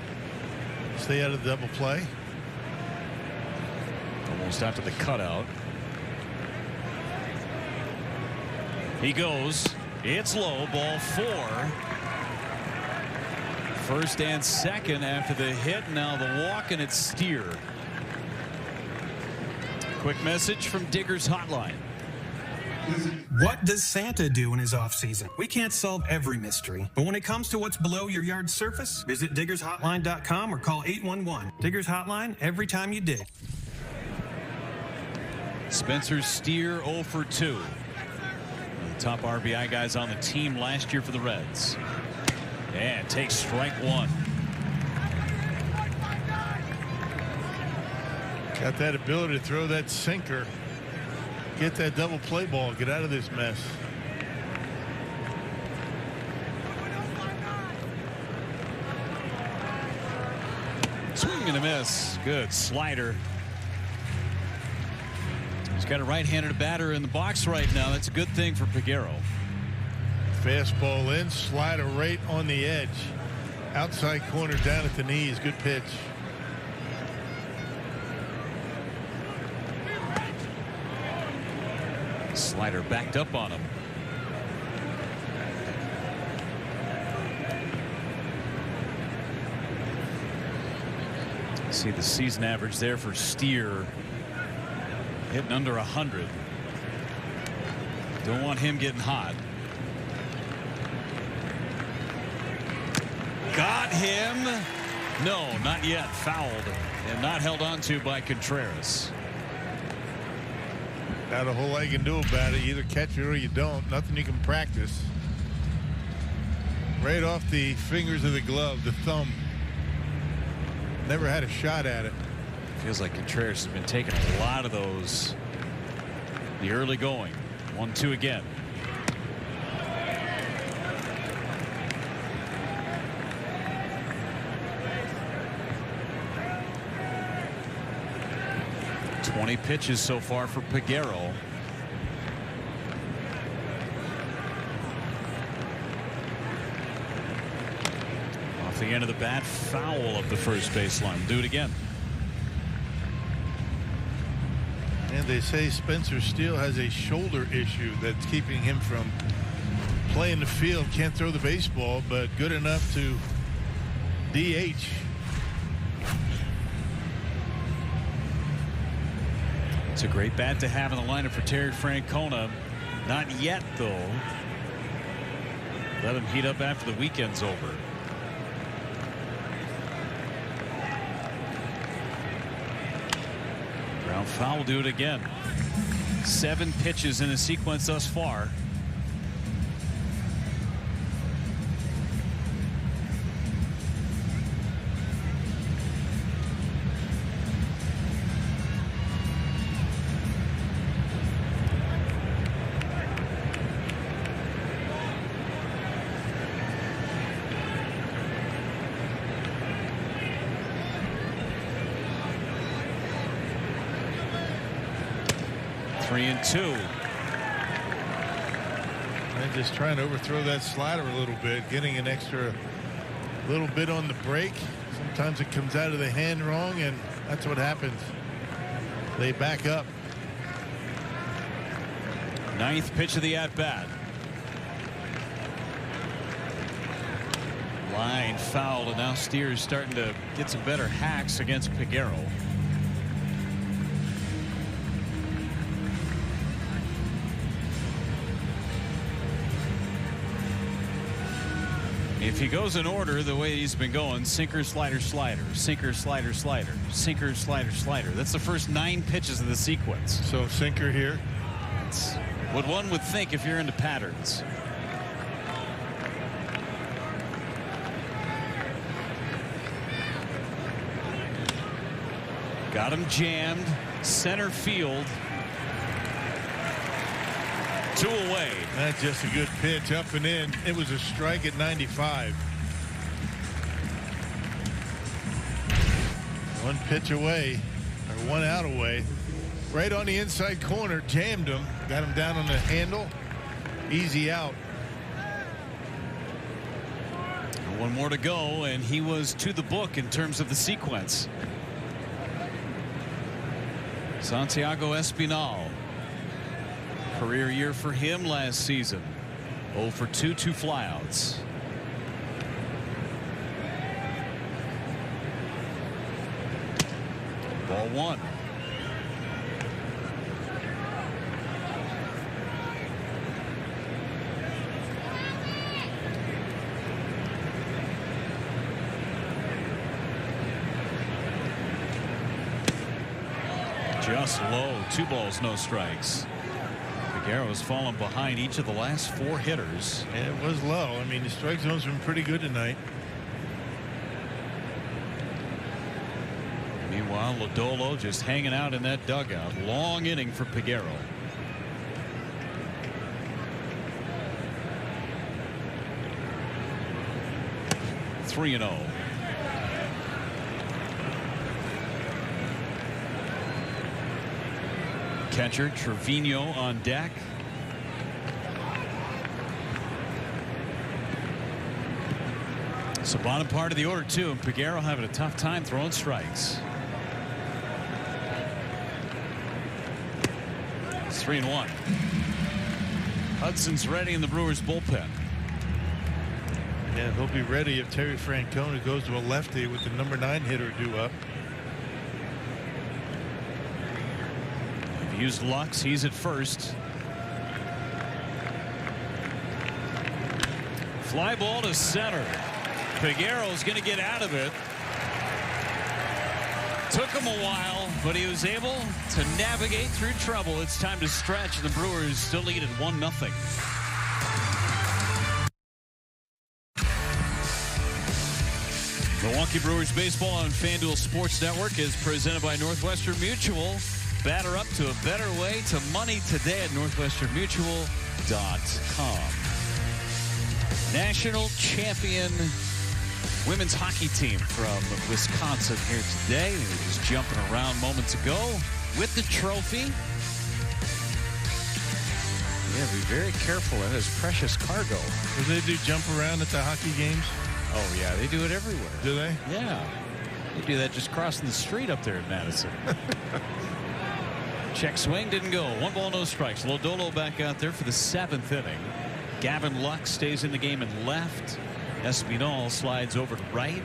Stay out of the double play. Almost out to the cutout. He goes. It's low. Ball 4. First and second after the hit. Now the walk, and it's Steer. Quick message from Digger's Hotline. What does Santa do in his off-season? We can't solve every mystery, but when it comes to what's below your yard surface, visit diggershotline.com or call 811. Digger's Hotline, every time you dig. Spencer Steer 0 for 2. One of the top RBI guys on the team last year for the Reds. And takes strike 1. Got that ability to throw that sinker. Get that double play ball. Get out of this mess. Swing and a miss. Good slider. He's got a right-handed batter in the box right now. That's a good thing for Peguero. Fastball in, slider right on the edge. Outside corner down at the knees. Good pitch. Slider backed up on him. See the season average there for Steer. Hitting under 100. Don't want him getting hot. Got him. No, not yet. Fouled and not held on to by Contreras. Not a whole lot you can do about it. You either catch it or you don't. Nothing you can practice. Right off the fingers of the glove, the thumb. Never had a shot at it. Feels like Contreras has been taking a lot of those. The early going. 1-2 again. Twenty pitches so far for Peguero. Off the end of the bat, foul up the first baseline. Do it again. And they say Spencer Steele has a shoulder issue that's keeping him from playing the field. Can't throw the baseball, but good enough to DH. It's a great bat to have in the lineup for Terry Francona. Not yet, though. Let him heat up after the weekend's over. Ground foul will do it again. 7 pitches in a sequence thus far. And 2. And just trying to overthrow that slider a little bit, getting an extra little bit on the break. Sometimes it comes out of the hand wrong, and that's what happens. They back up. 9th pitch of the at-bat. Line fouled, and now Steer is starting to get some better hacks against Peguero. If he goes in order the way he's been going, sinker, slider, slider, sinker, slider, slider, sinker, slider, slider. That's the first 9 pitches of the sequence. So sinker here. That's what one would think if you're into patterns. Got him jammed. Center field. 2 away. That's just a good pitch up and in. It was a strike at 95. 1 pitch away, or 1 out away. Right on the inside corner, jammed him. Got him down on the handle. Easy out. 1 more to go, and he was to the book in terms of the sequence. Santiago Espinal. Career year for him last season. 0 for 2, 2 flyouts. Ball 1. Just low. 2 balls, no strikes. Figueroa's fallen behind each of the last 4 hitters. Yeah, it was low. I mean, the strike zone's been pretty good tonight. Meanwhile, Lodolo just hanging out in that dugout. Long inning for Figueroa. Three and 0. Catcher Trevino on deck. So bottom part of the order too, and Figueroa having a tough time throwing strikes. It's 3-1. Hudson's ready in the Brewers bullpen. Yeah, they'll be ready if Terry Francona goes to a lefty with the number 9 hitter due up. Used Lux. He's at first. Fly ball to center. Figueroa's going to get out of it. Took him a while, but he was able to navigate through trouble. It's time to stretch. The Brewers still lead at 1-0. Milwaukee Brewers baseball on FanDuel Sports Network is presented by Northwestern Mutual. Batter up to a better way to money today at northwesternmutual.com. National champion women's hockey team from Wisconsin here today. They were just jumping around moments ago with the trophy. Yeah, be very careful. That is precious cargo. Do they do jump around at the hockey games? Oh, yeah, they do it everywhere. Do they? Yeah. They do that just crossing the street up there in Madison. Check swing didn't go. 1 ball, no strikes. Lodolo back out there for the 7th inning. Gavin Lux stays in the game and left. Espinal slides over to right.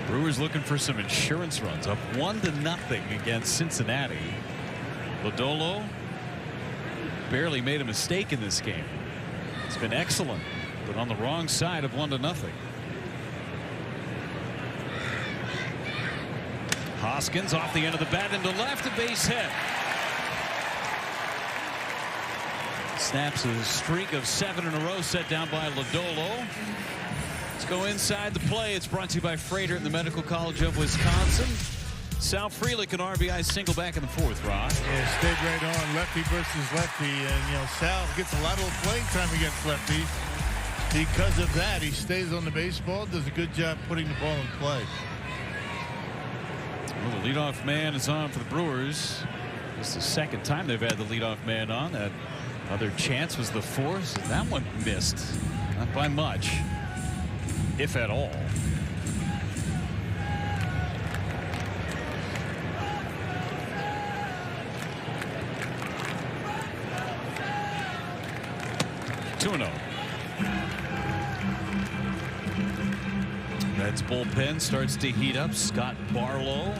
Brewers looking for some insurance runs. Up 1-0 against Cincinnati. Lodolo barely made a mistake in this game. It's been excellent, but on the wrong side of 1-0. Hoskins off the end of the bat into left, a base hit. Snaps a streak of 7 in a row set down by Lodolo. Let's go inside the play. It's brought to you by Freighter at the Medical College of Wisconsin. Sal Frelick, an RBI single back in the 4th, Rod. Yeah, stayed right on. Lefty versus lefty. And, you know, Sal gets a lot of playing time against lefties. Because of that, he stays on the baseball, does a good job putting the ball in play. Well, the leadoff man is on for the Brewers. This is the 2nd time they've had the leadoff man on. That other chance was the 4th. And that one missed. Not by much, if at all. Reds bullpen starts to heat up. Scott Barlow.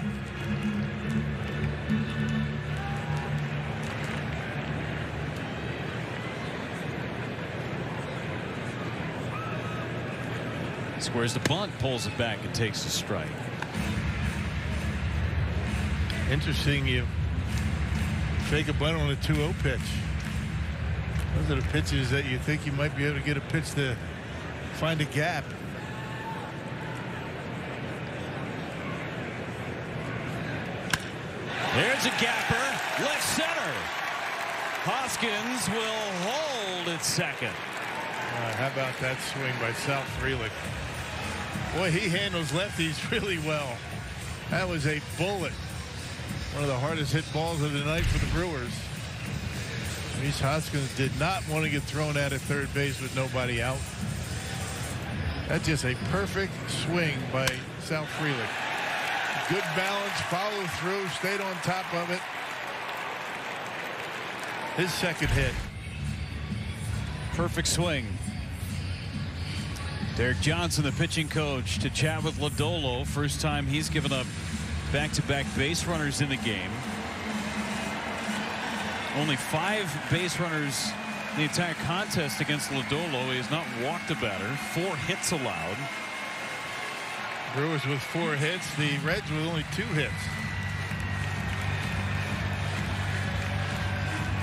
Squares the bunt, pulls it back, and takes the strike. Interesting, you fake a bunt on a 2-0 pitch. Those are the pitches that you think you might be able to get a pitch to find a gap. There's a gapper, left center. Hoskins will hold at second. How about that swing by Sal Frelick? Boy, he handles lefties really well. That was a bullet. One of the hardest hit balls of the night for the Brewers. Rhys Hoskins did not want to get thrown out at third base with nobody out. That's just a perfect swing by Sal Frelick. Good balance, follow through, stayed on top of it. His second hit. Perfect swing. Derek Johnson, the pitching coach, to chat with Lodolo. First time he's given up back-to-back base runners in the game. Only 5 base runners in the entire contest against Lodolo. He has not walked a batter. 4 hits allowed. Brewers with 4 hits. The Reds with only 2 hits.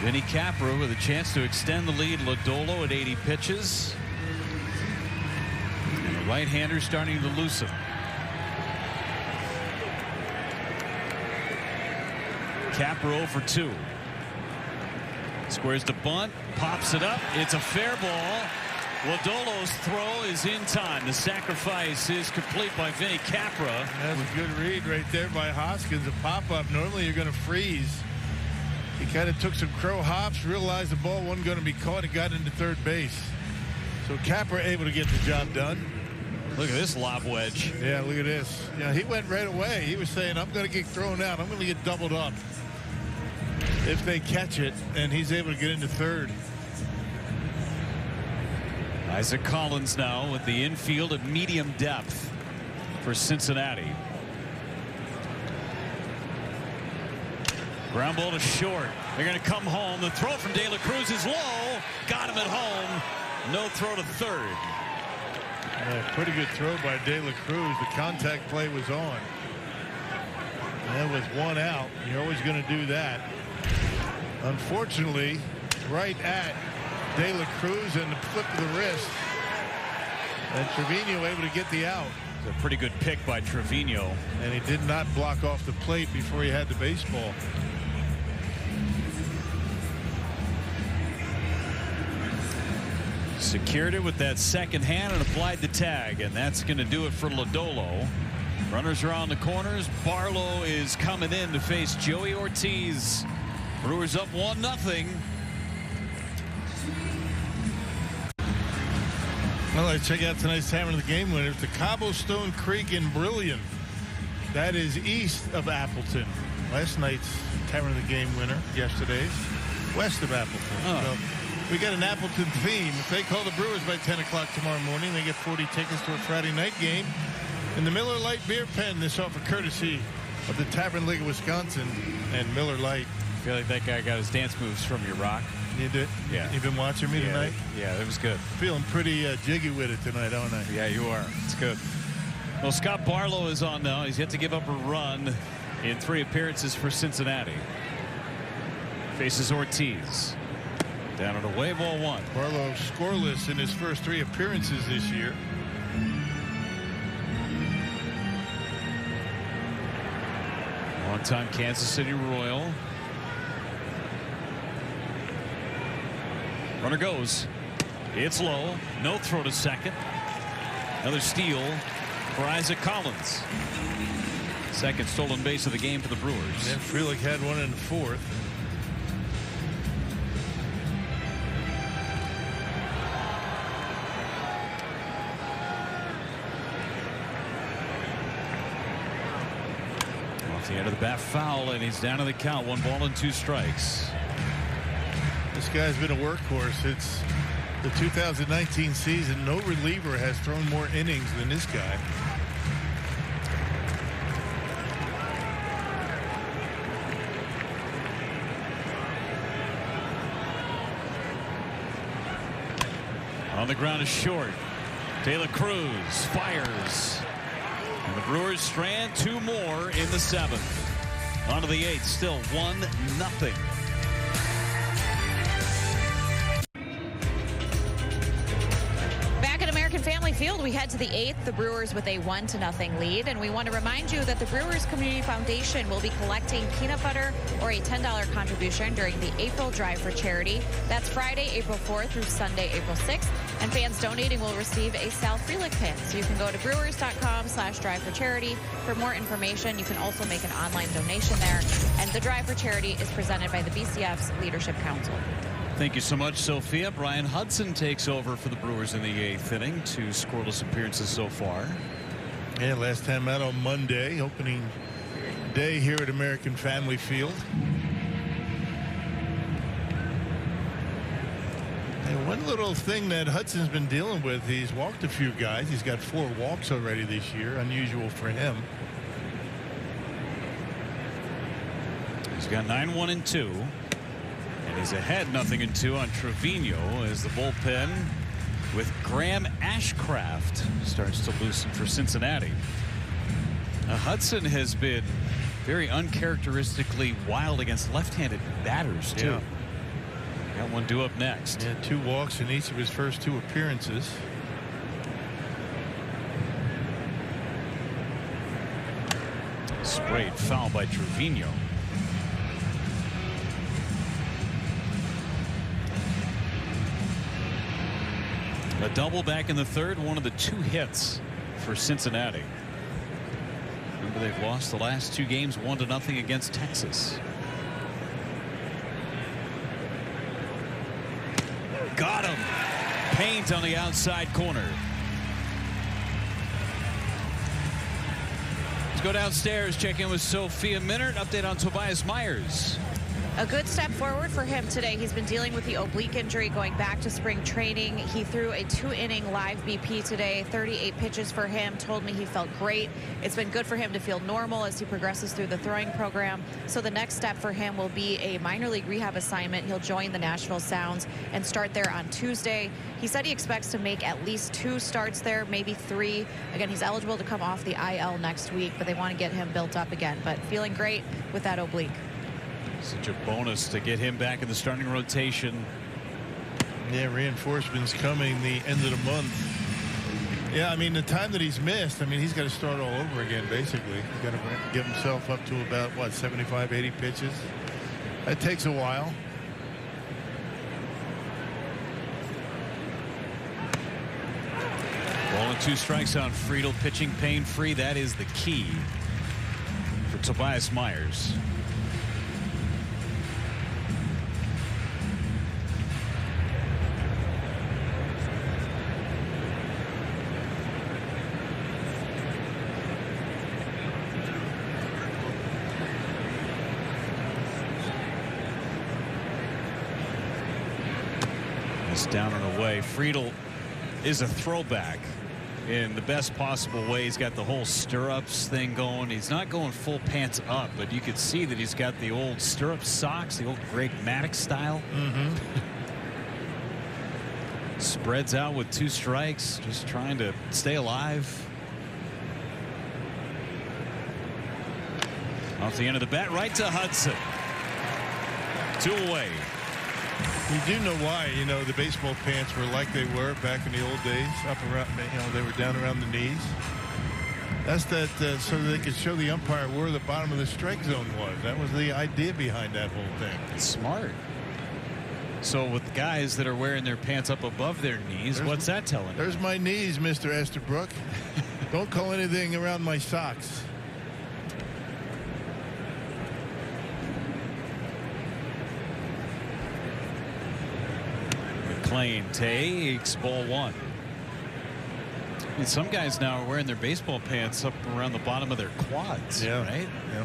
Vinny Capra with a chance to extend the lead. Lodolo at 80 pitches. And the right-hander starting to loosen. Capra 0 for 2. Squares the bunt, pops it up. It's a fair ball. Lodolo's throw is in time. The sacrifice is complete by Vinny Capra. That's a good read right there by Hoskins. A pop-up. Normally you're going to freeze. He kind of took some crow hops, realized the ball wasn't going to be caught, and got into third base. So Capra able to get the job done. Look at this lob wedge. Yeah, look at this. Yeah, he went right away. He was saying, I'm going to get thrown out. I'm going to get doubled up if they catch it, and he's able to get into third. Isaac Collins now with the infield at medium depth for Cincinnati. Ground ball to short. They're going to come home. The throw from De La Cruz is low. Got him at home. No throw to third. Pretty good throw by De La Cruz. The contact play was on. That was 1 out. You're always going to do that. Unfortunately, right at De La Cruz and the flip of the wrist. And Trevino able to get the out. It's a pretty good pick by Trevino. And he did not block off the plate before he had the baseball. Secured it with that second hand and applied the tag, and that's going to do it for Lodolo. Runners are on the corners. Barlow is coming in to face Joey Ortiz. Brewers up 1-0. Well, let's check out tonight's Tavern of the Game winners. The Cobblestone Creek in Brillion. That is east of Appleton. Last night's Tavern of the Game winner, yesterday's, west of Appleton. So we got an Appleton theme. If they call the Brewers by 10 o'clock tomorrow morning, they get 40 tickets to a Friday night game in the Miller Lite Beer Pen. This offer courtesy of the Tavern League of Wisconsin and Miller Lite. I feel like that guy got his dance moves from you, Rock. You did? Yeah. You've been watching me tonight? Yeah, it was good. Feeling pretty jiggy with it tonight, aren't I? Yeah, you are. It's good. Well, Scott Barlow is on now. He's yet to give up a run in 3 appearances for Cincinnati. Faces Ortiz. Down and away, ball 1. Barlow scoreless in his first 3 appearances this year. Long-time Kansas City Royal. Runner goes. It's low. No throw to second. Another steal for Isaac Collins. Second stolen base of the game for the Brewers. Yeah, Frelick had one in the 4th. Off the end of the bat, foul, and he's down to the count. 1 ball and 2 strikes. This guy's been a workhorse. It's the 2019 season. No reliever has thrown more innings than this guy. On the ground is short. De La Cruz fires. And the Brewers strand 2 more in the 7th. On to the 8th, still 1-0. Back at American Family Field, we head to the 8th, the Brewers with a 1-0 lead. And we want to remind you that the Brewers Community Foundation will be collecting peanut butter or a $10 contribution during the April Drive for Charity. That's Friday, April 4th through Sunday, April 6th. And fans donating will receive a Sal Frelick pin. So you can go to brewers.com/drive for charity for more information. You can also make an online donation there. And the Drive for Charity is presented by the BCF's Leadership Council. Thank you so much, Sophia. Brian Hudson takes over for the Brewers in the 8th inning. 2 scoreless appearances so far. Yeah, last time out on Monday, opening day here at American Family Field. And one little thing that Hudson's been dealing with, he's walked a few guys. He's got 4 walks already this year, unusual for him. He's got 9-1-2. And he's ahead 0-2 on Trevino as the bullpen with Graham Ashcraft starts to loosen for Cincinnati. Hudson has been very uncharacteristically wild against left-handed batters, too. Yeah. Got one due up next. Yeah, 2 walks in each of his first 2 appearances. Sprayed foul by Trevino. A double back in the 3rd, one of the 2 hits for Cincinnati. Remember, they've lost the last 2 games 1-0 against Texas. Got him. Paint on the outside corner. Let's go downstairs, check in with Sophia Minert. Update on Tobias Myers. A good step forward for him today. He's been dealing with the oblique injury going back to spring training. He threw a 2-inning live BP today, 38 pitches for him. Told me he felt great. It's been good for him to feel normal as he progresses through the throwing program. So the next step for him will be a minor league rehab assignment. He'll join the Nashville Sounds and start there on Tuesday. He said he expects to make at least 2 starts there, maybe 3. Again, he's eligible to come off the IL next week, but they want to get him built up again. But feeling great with that oblique. Such a bonus to get him back in the starting rotation. Yeah, reinforcements coming the end of the month. Yeah, I mean, the time that he's missed, I mean, he's got to start all over again, basically. He's got to get himself up to about, what, 75, 80 pitches. That takes a while. Ball and 2 strikes on Friedel, pitching pain-free. That is the key for Tobias Myers. Down and away. Friedel is a throwback in the best possible way. He's got the whole stirrups thing going. He's not going full pants up, but you could see that he's got the old stirrup socks, the old Greg Maddux style. Spreads out with 2 strikes, just trying to stay alive. Off the end of the bat, right to Hudson. 2 away. You do know why, you know, the baseball pants were like they were back in the old days, up around, you know, they were down around the knees. That's that so they could show the umpire where the bottom of the strike zone was. That was the idea behind that whole thing. It's smart. So with guys that are wearing their pants up above their knees, what's that telling you? There's my knees, Mr. Estabrook. Don't call anything around my socks. McClain takes ball 1. And some guys now are wearing their baseball pants up around the bottom of their quads. Yeah. Right? Yeah.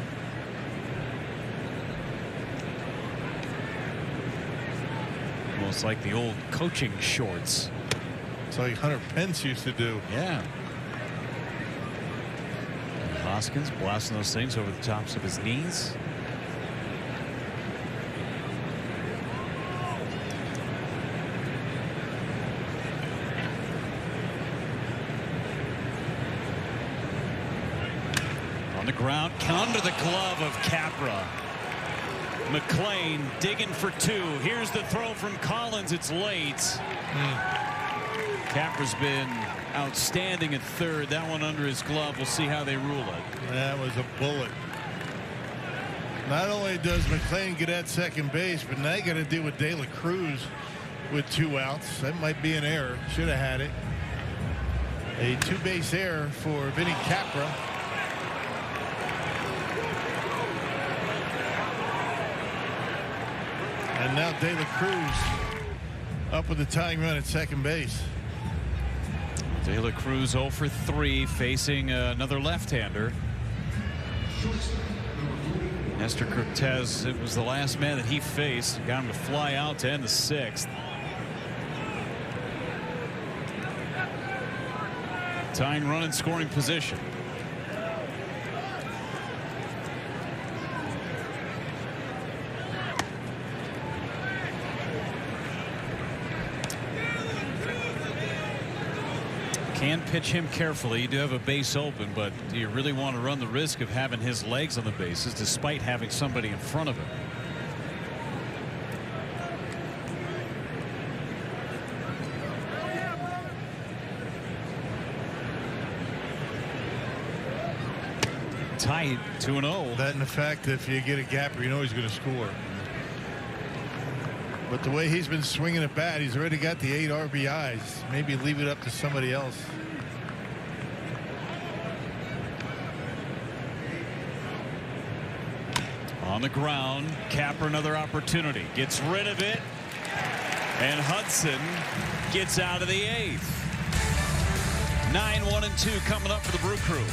Almost like the old coaching shorts. It's like Hunter Pence used to do. Yeah. And Hoskins blasting those things over the tops of his knees. On the ground, under the glove of Capra. McClain digging for 2. Here's the throw from Collins. It's late. Capra's been outstanding at third. That one under his glove. We'll see how they rule it. That was a bullet. Not only does McLean get at second base, but now you got to deal with De La Cruz with 2 outs. That might be an error. Should have had it. A 2-base error for Vinny Capra. And now De La Cruz up with the tying run at second base. De La Cruz 0 for 3, facing another left-hander. Nestor Cortez, it was the last man that he faced. Got him to fly out to end the 6th. Tying run in scoring position. Can pitch him carefully. You do have a base open, but do you really want to run the risk of having his legs on the bases despite having somebody in front of him? Tight 2-0. That and the fact that if you get a gapper, you know he's going to score. But the way he's been swinging at bat, he's already got the 8 RBIs. Maybe leave it up to somebody else. On the ground, Capper another opportunity. Gets rid of it. And Hudson gets out of the 8th. 9-1-2 coming up for the Brew Crew.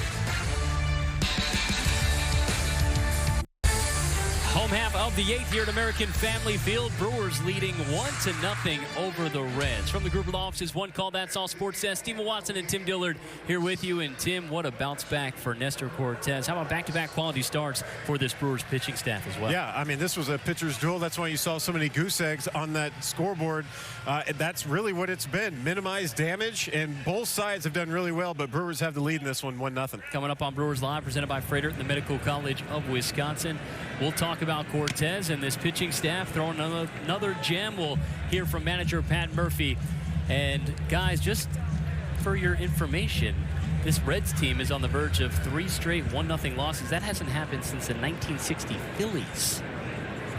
Home half of the 8th here at American Family Field. Brewers leading 1-0 over the Reds. From the Gruber offices, One Call, That's All Sports Desk. Stephen Watson and Tim Dillard here with you. And Tim, what a bounce back for Nestor Cortez. How about back-to-back quality starts for this Brewers pitching staff as well? Yeah, I mean, this was a pitcher's duel. That's why you saw so many goose eggs on that scoreboard. That's really what it's been. Minimize damage, and both sides have done really well, but Brewers have the lead in this one, 1-0. Coming up on Brewers Live, presented by Freighter and the Medical College of Wisconsin. We'll talk about Cortez and this pitching staff throwing another gem. We'll hear from manager Pat Murphy. And guys, just for your information, this Reds team is on the verge of 3 straight 1-0 losses. That hasn't happened since the 1960 Phillies.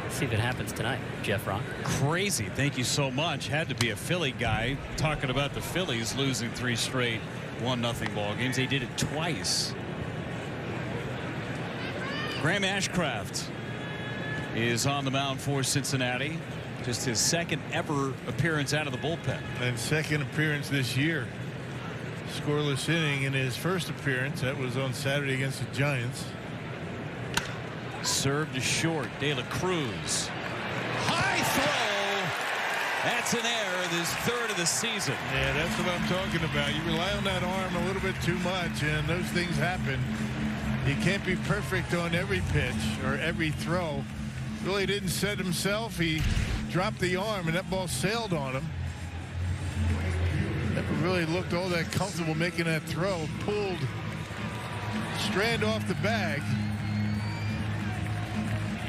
Let's see if it happens tonight. Jeff Rock. Crazy. Thank you so much. Had to be a Philly guy talking about the Phillies losing 3 straight 1-0 ball games. They did it twice. Graham Ashcraft is on the mound for Cincinnati. Just his 2nd ever appearance out of the bullpen. And 2nd appearance this year. Scoreless inning in his 1st appearance. That was on Saturday against the Giants. Served to short. De La Cruz. High throw. That's an error. His 3rd of the season. Yeah, that's what I'm talking about. You rely on that arm a little bit too much, and those things happen. He can't be perfect on every pitch or every throw. Really didn't set himself. He dropped the arm, and that ball sailed on him. Never really looked all that comfortable making that throw. Pulled Strand off the bag.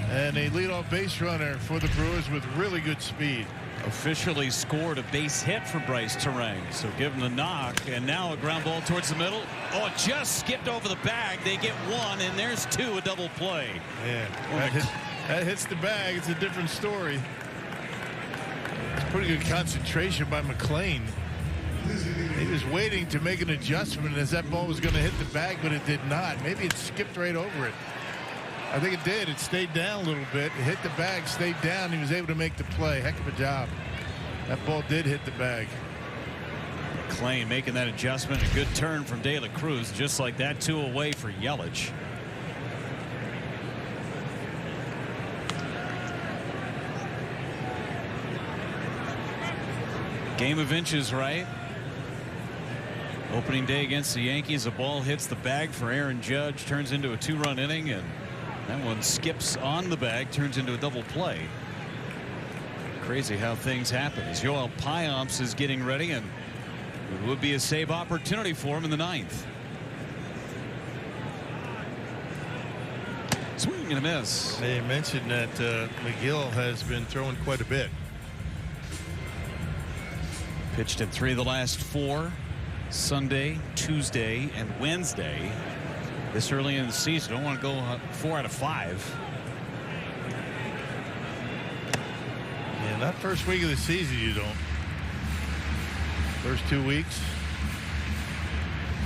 And a leadoff base runner for the Brewers with really good speed. Officially scored a base hit for Bryce Terang. So give him the knock, and now a ground ball towards the middle. Oh, it just skipped over the bag. They get 1, and there's 2, a double play. Yeah, that hits the bag. It's a different story. It's pretty good concentration by McLean. He was waiting to make an adjustment as that ball was going to hit the bag, but it did not. Maybe it skipped right over it. I think it did. It stayed down a little bit. It hit the bag, stayed down. He was able to make the play. Heck of a job. That ball did hit the bag. McLean making that adjustment. A good turn from De La Cruz. Just like that, 2 away for Yelich. Game of inches, right? Opening day against the Yankees. A ball hits the bag for Aaron Judge. Turns into a 2-run inning, and that one skips on the bag, turns into a double play. Crazy how things happen. As Yoel Payamps is getting ready, and it would be a save opportunity for him in the 9th. Swing and a miss. They mentioned that McGill has been throwing quite a bit. Pitched in 3 of the last 4. Sunday, Tuesday, and Wednesday this early in the season. Don't want to go 4 out of 5. Yeah, that first week of the season you don't. First 2 weeks.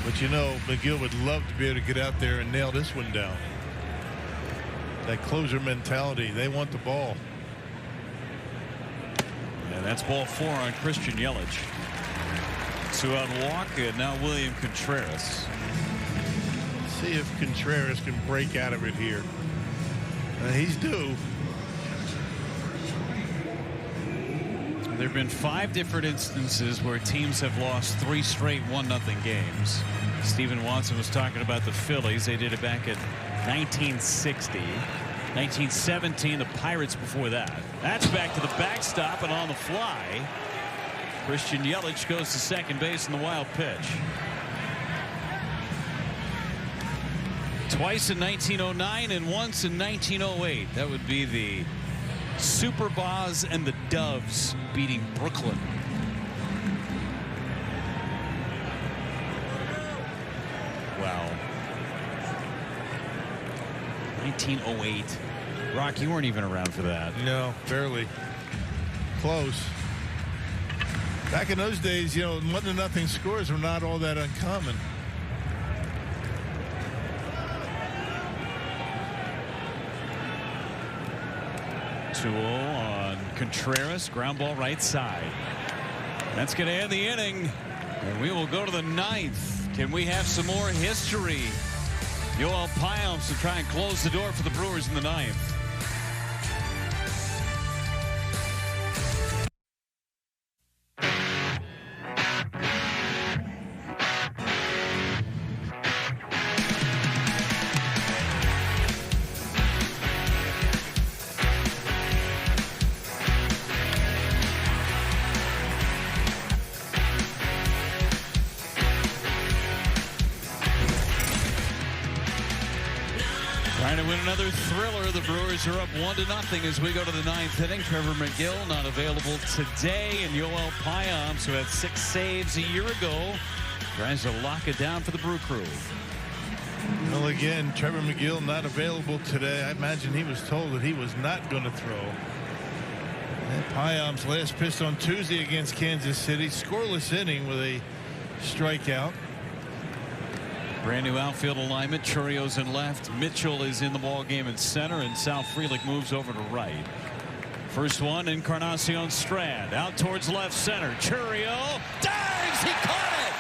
But you know, McGill would love to be able to get out there and nail this one down. That closer mentality. They want the ball. And that's ball 4 on Christian Yelich. 2 out walk, and now William Contreras. Let's see if Contreras can break out of it here. He's due. There have been 5 different instances where teams have lost 3 straight 1-0 games. Stephen Watson was talking about the Phillies. They did it back in 1960. 1917, the Pirates before that. That's back to the backstop and on the fly. Christian Yelich goes to second base in the wild pitch. Twice in 1909 and once in 1908. That would be the Super Bows and the Doves beating Brooklyn. Wow. 1908. Rock, you weren't even around for that. No, barely. Close. Back in those days, you know, 1-0 scores were not all that uncommon. On Contreras, ground ball right side. That's going to end the inning, and we will go to the 9th. Can we have some more history? Yoel Payamps to try and close the door for the Brewers in the 9th. Trying to win another thriller. The Brewers are up 1-0 as we go to the 9th inning. Trevor McGill not available today, and Yoel Payamps, who had 6 saves a year ago, tries to lock it down for the Brew Crew. Well, again, Trevor McGill not available today. I imagine he was told that he was not going to throw. And Payamps last pitched on Tuesday against Kansas City. Scoreless inning with a strikeout. Brand new outfield alignment. Churio's in left. Mitchell is in the ball game in center, and Sal Frelick moves over to right. First one, Encarnacion Strand out towards left center. Churio dives. He caught it.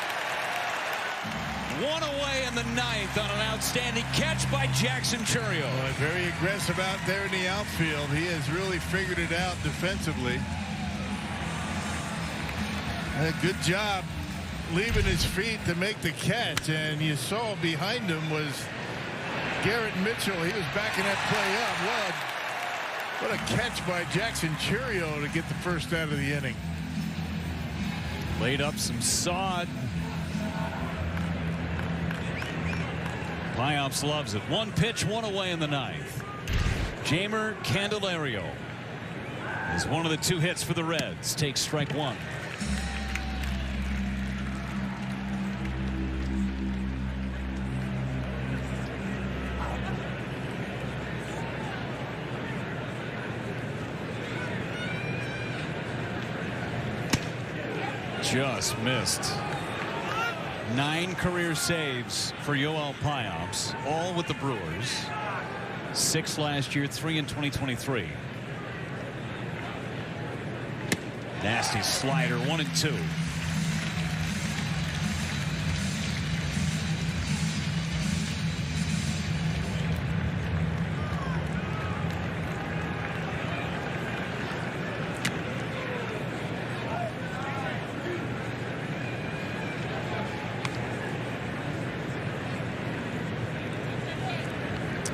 1 away in the 9th on an outstanding catch by Jackson Churio. Well, very aggressive out there in the outfield. He has really figured it out defensively. Good job leaving his feet to make the catch, and you saw behind him was Garrett Mitchell. He was backing that play up. What a catch by Jackson Churio to get the first out of the inning. Laid up some sod. Payamps loves it. 1 pitch, 1 away in the 9th. Jeimer Candelario is one of the 2 hits for the Reds. Takes strike 1. Just missed. 9 career saves for Yoel Payamps, all with the Brewers. 6 last year, 3 in 2023. Nasty slider, 1-2.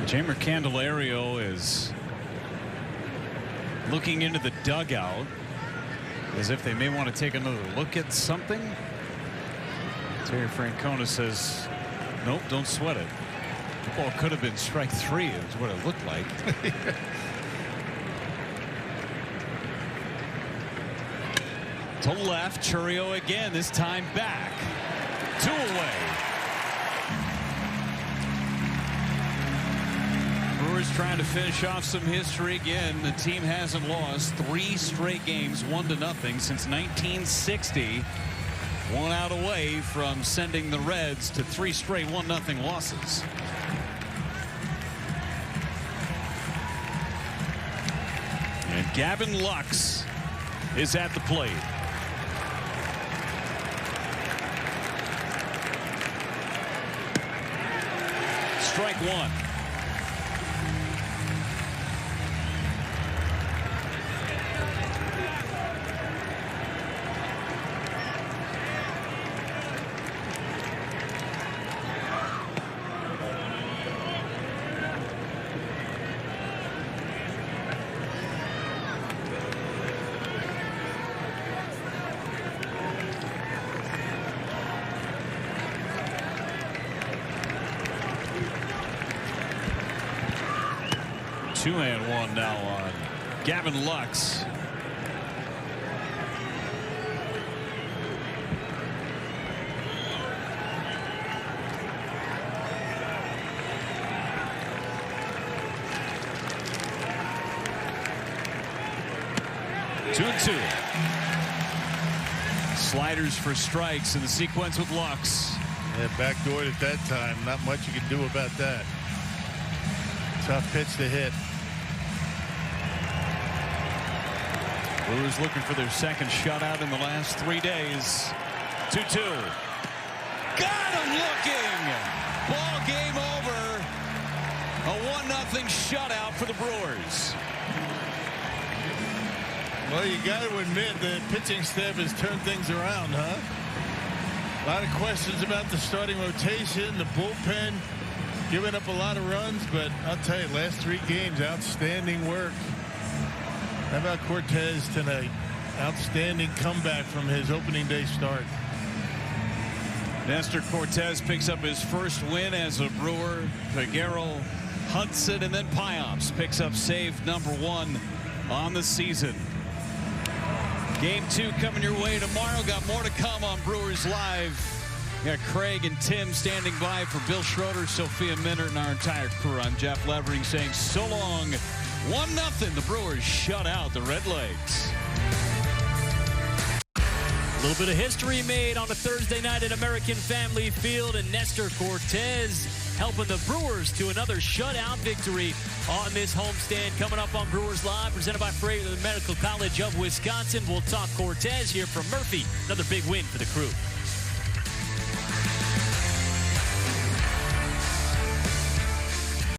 Jeimer Candelario is looking into the dugout as if they may want to take another look at something. Terry Francona says, nope, don't sweat it. The ball could have been strike 3 is what it looked like. To left, Churio again, this time back. 2 away. Brewers trying to finish off some history again. The team hasn't lost 3 straight games, 1-0 since 1960. 1 out away from sending the Reds to 3 straight 1-0 losses. And Gavin Lux is at the plate. Strike 1. Two and one now on Gavin Lux. Two and two. Sliders for strikes in the sequence with Lux. Yeah, backdoored at that time. Not much you can do about that. Tough pitch to hit. Brewers looking for their second shutout in the last 3 days. 2-2. Got him looking. Ball game over. A 1-0 shutout for the Brewers. Well, you got to admit the pitching staff has turned things around, huh? A lot of questions about the starting rotation, the bullpen, giving up a lot of runs, but I'll tell you, last 3 games, outstanding work. How about Cortez tonight? Outstanding comeback from his opening day start. Nestor Cortez picks up his first win as a Brewer. Figueroa, Hudson, and then Piops picks up save number 1 on the season. Game 2 coming your way tomorrow. Got more to come on Brewers Live. We got Craig and Tim standing by for Bill Schroeder, Sophia Minert, and our entire crew. I'm Jeff Levering saying so long. 1-0. The Brewers shut out the Redlegs. A little bit of history made on a Thursday night at American Family Field, and Nestor Cortez helping the Brewers to another shutout victory on this homestand. Coming up on Brewers Live, presented by Freighter Medical College of Wisconsin. We'll talk Cortez here from Murphy. Another big win for the crew.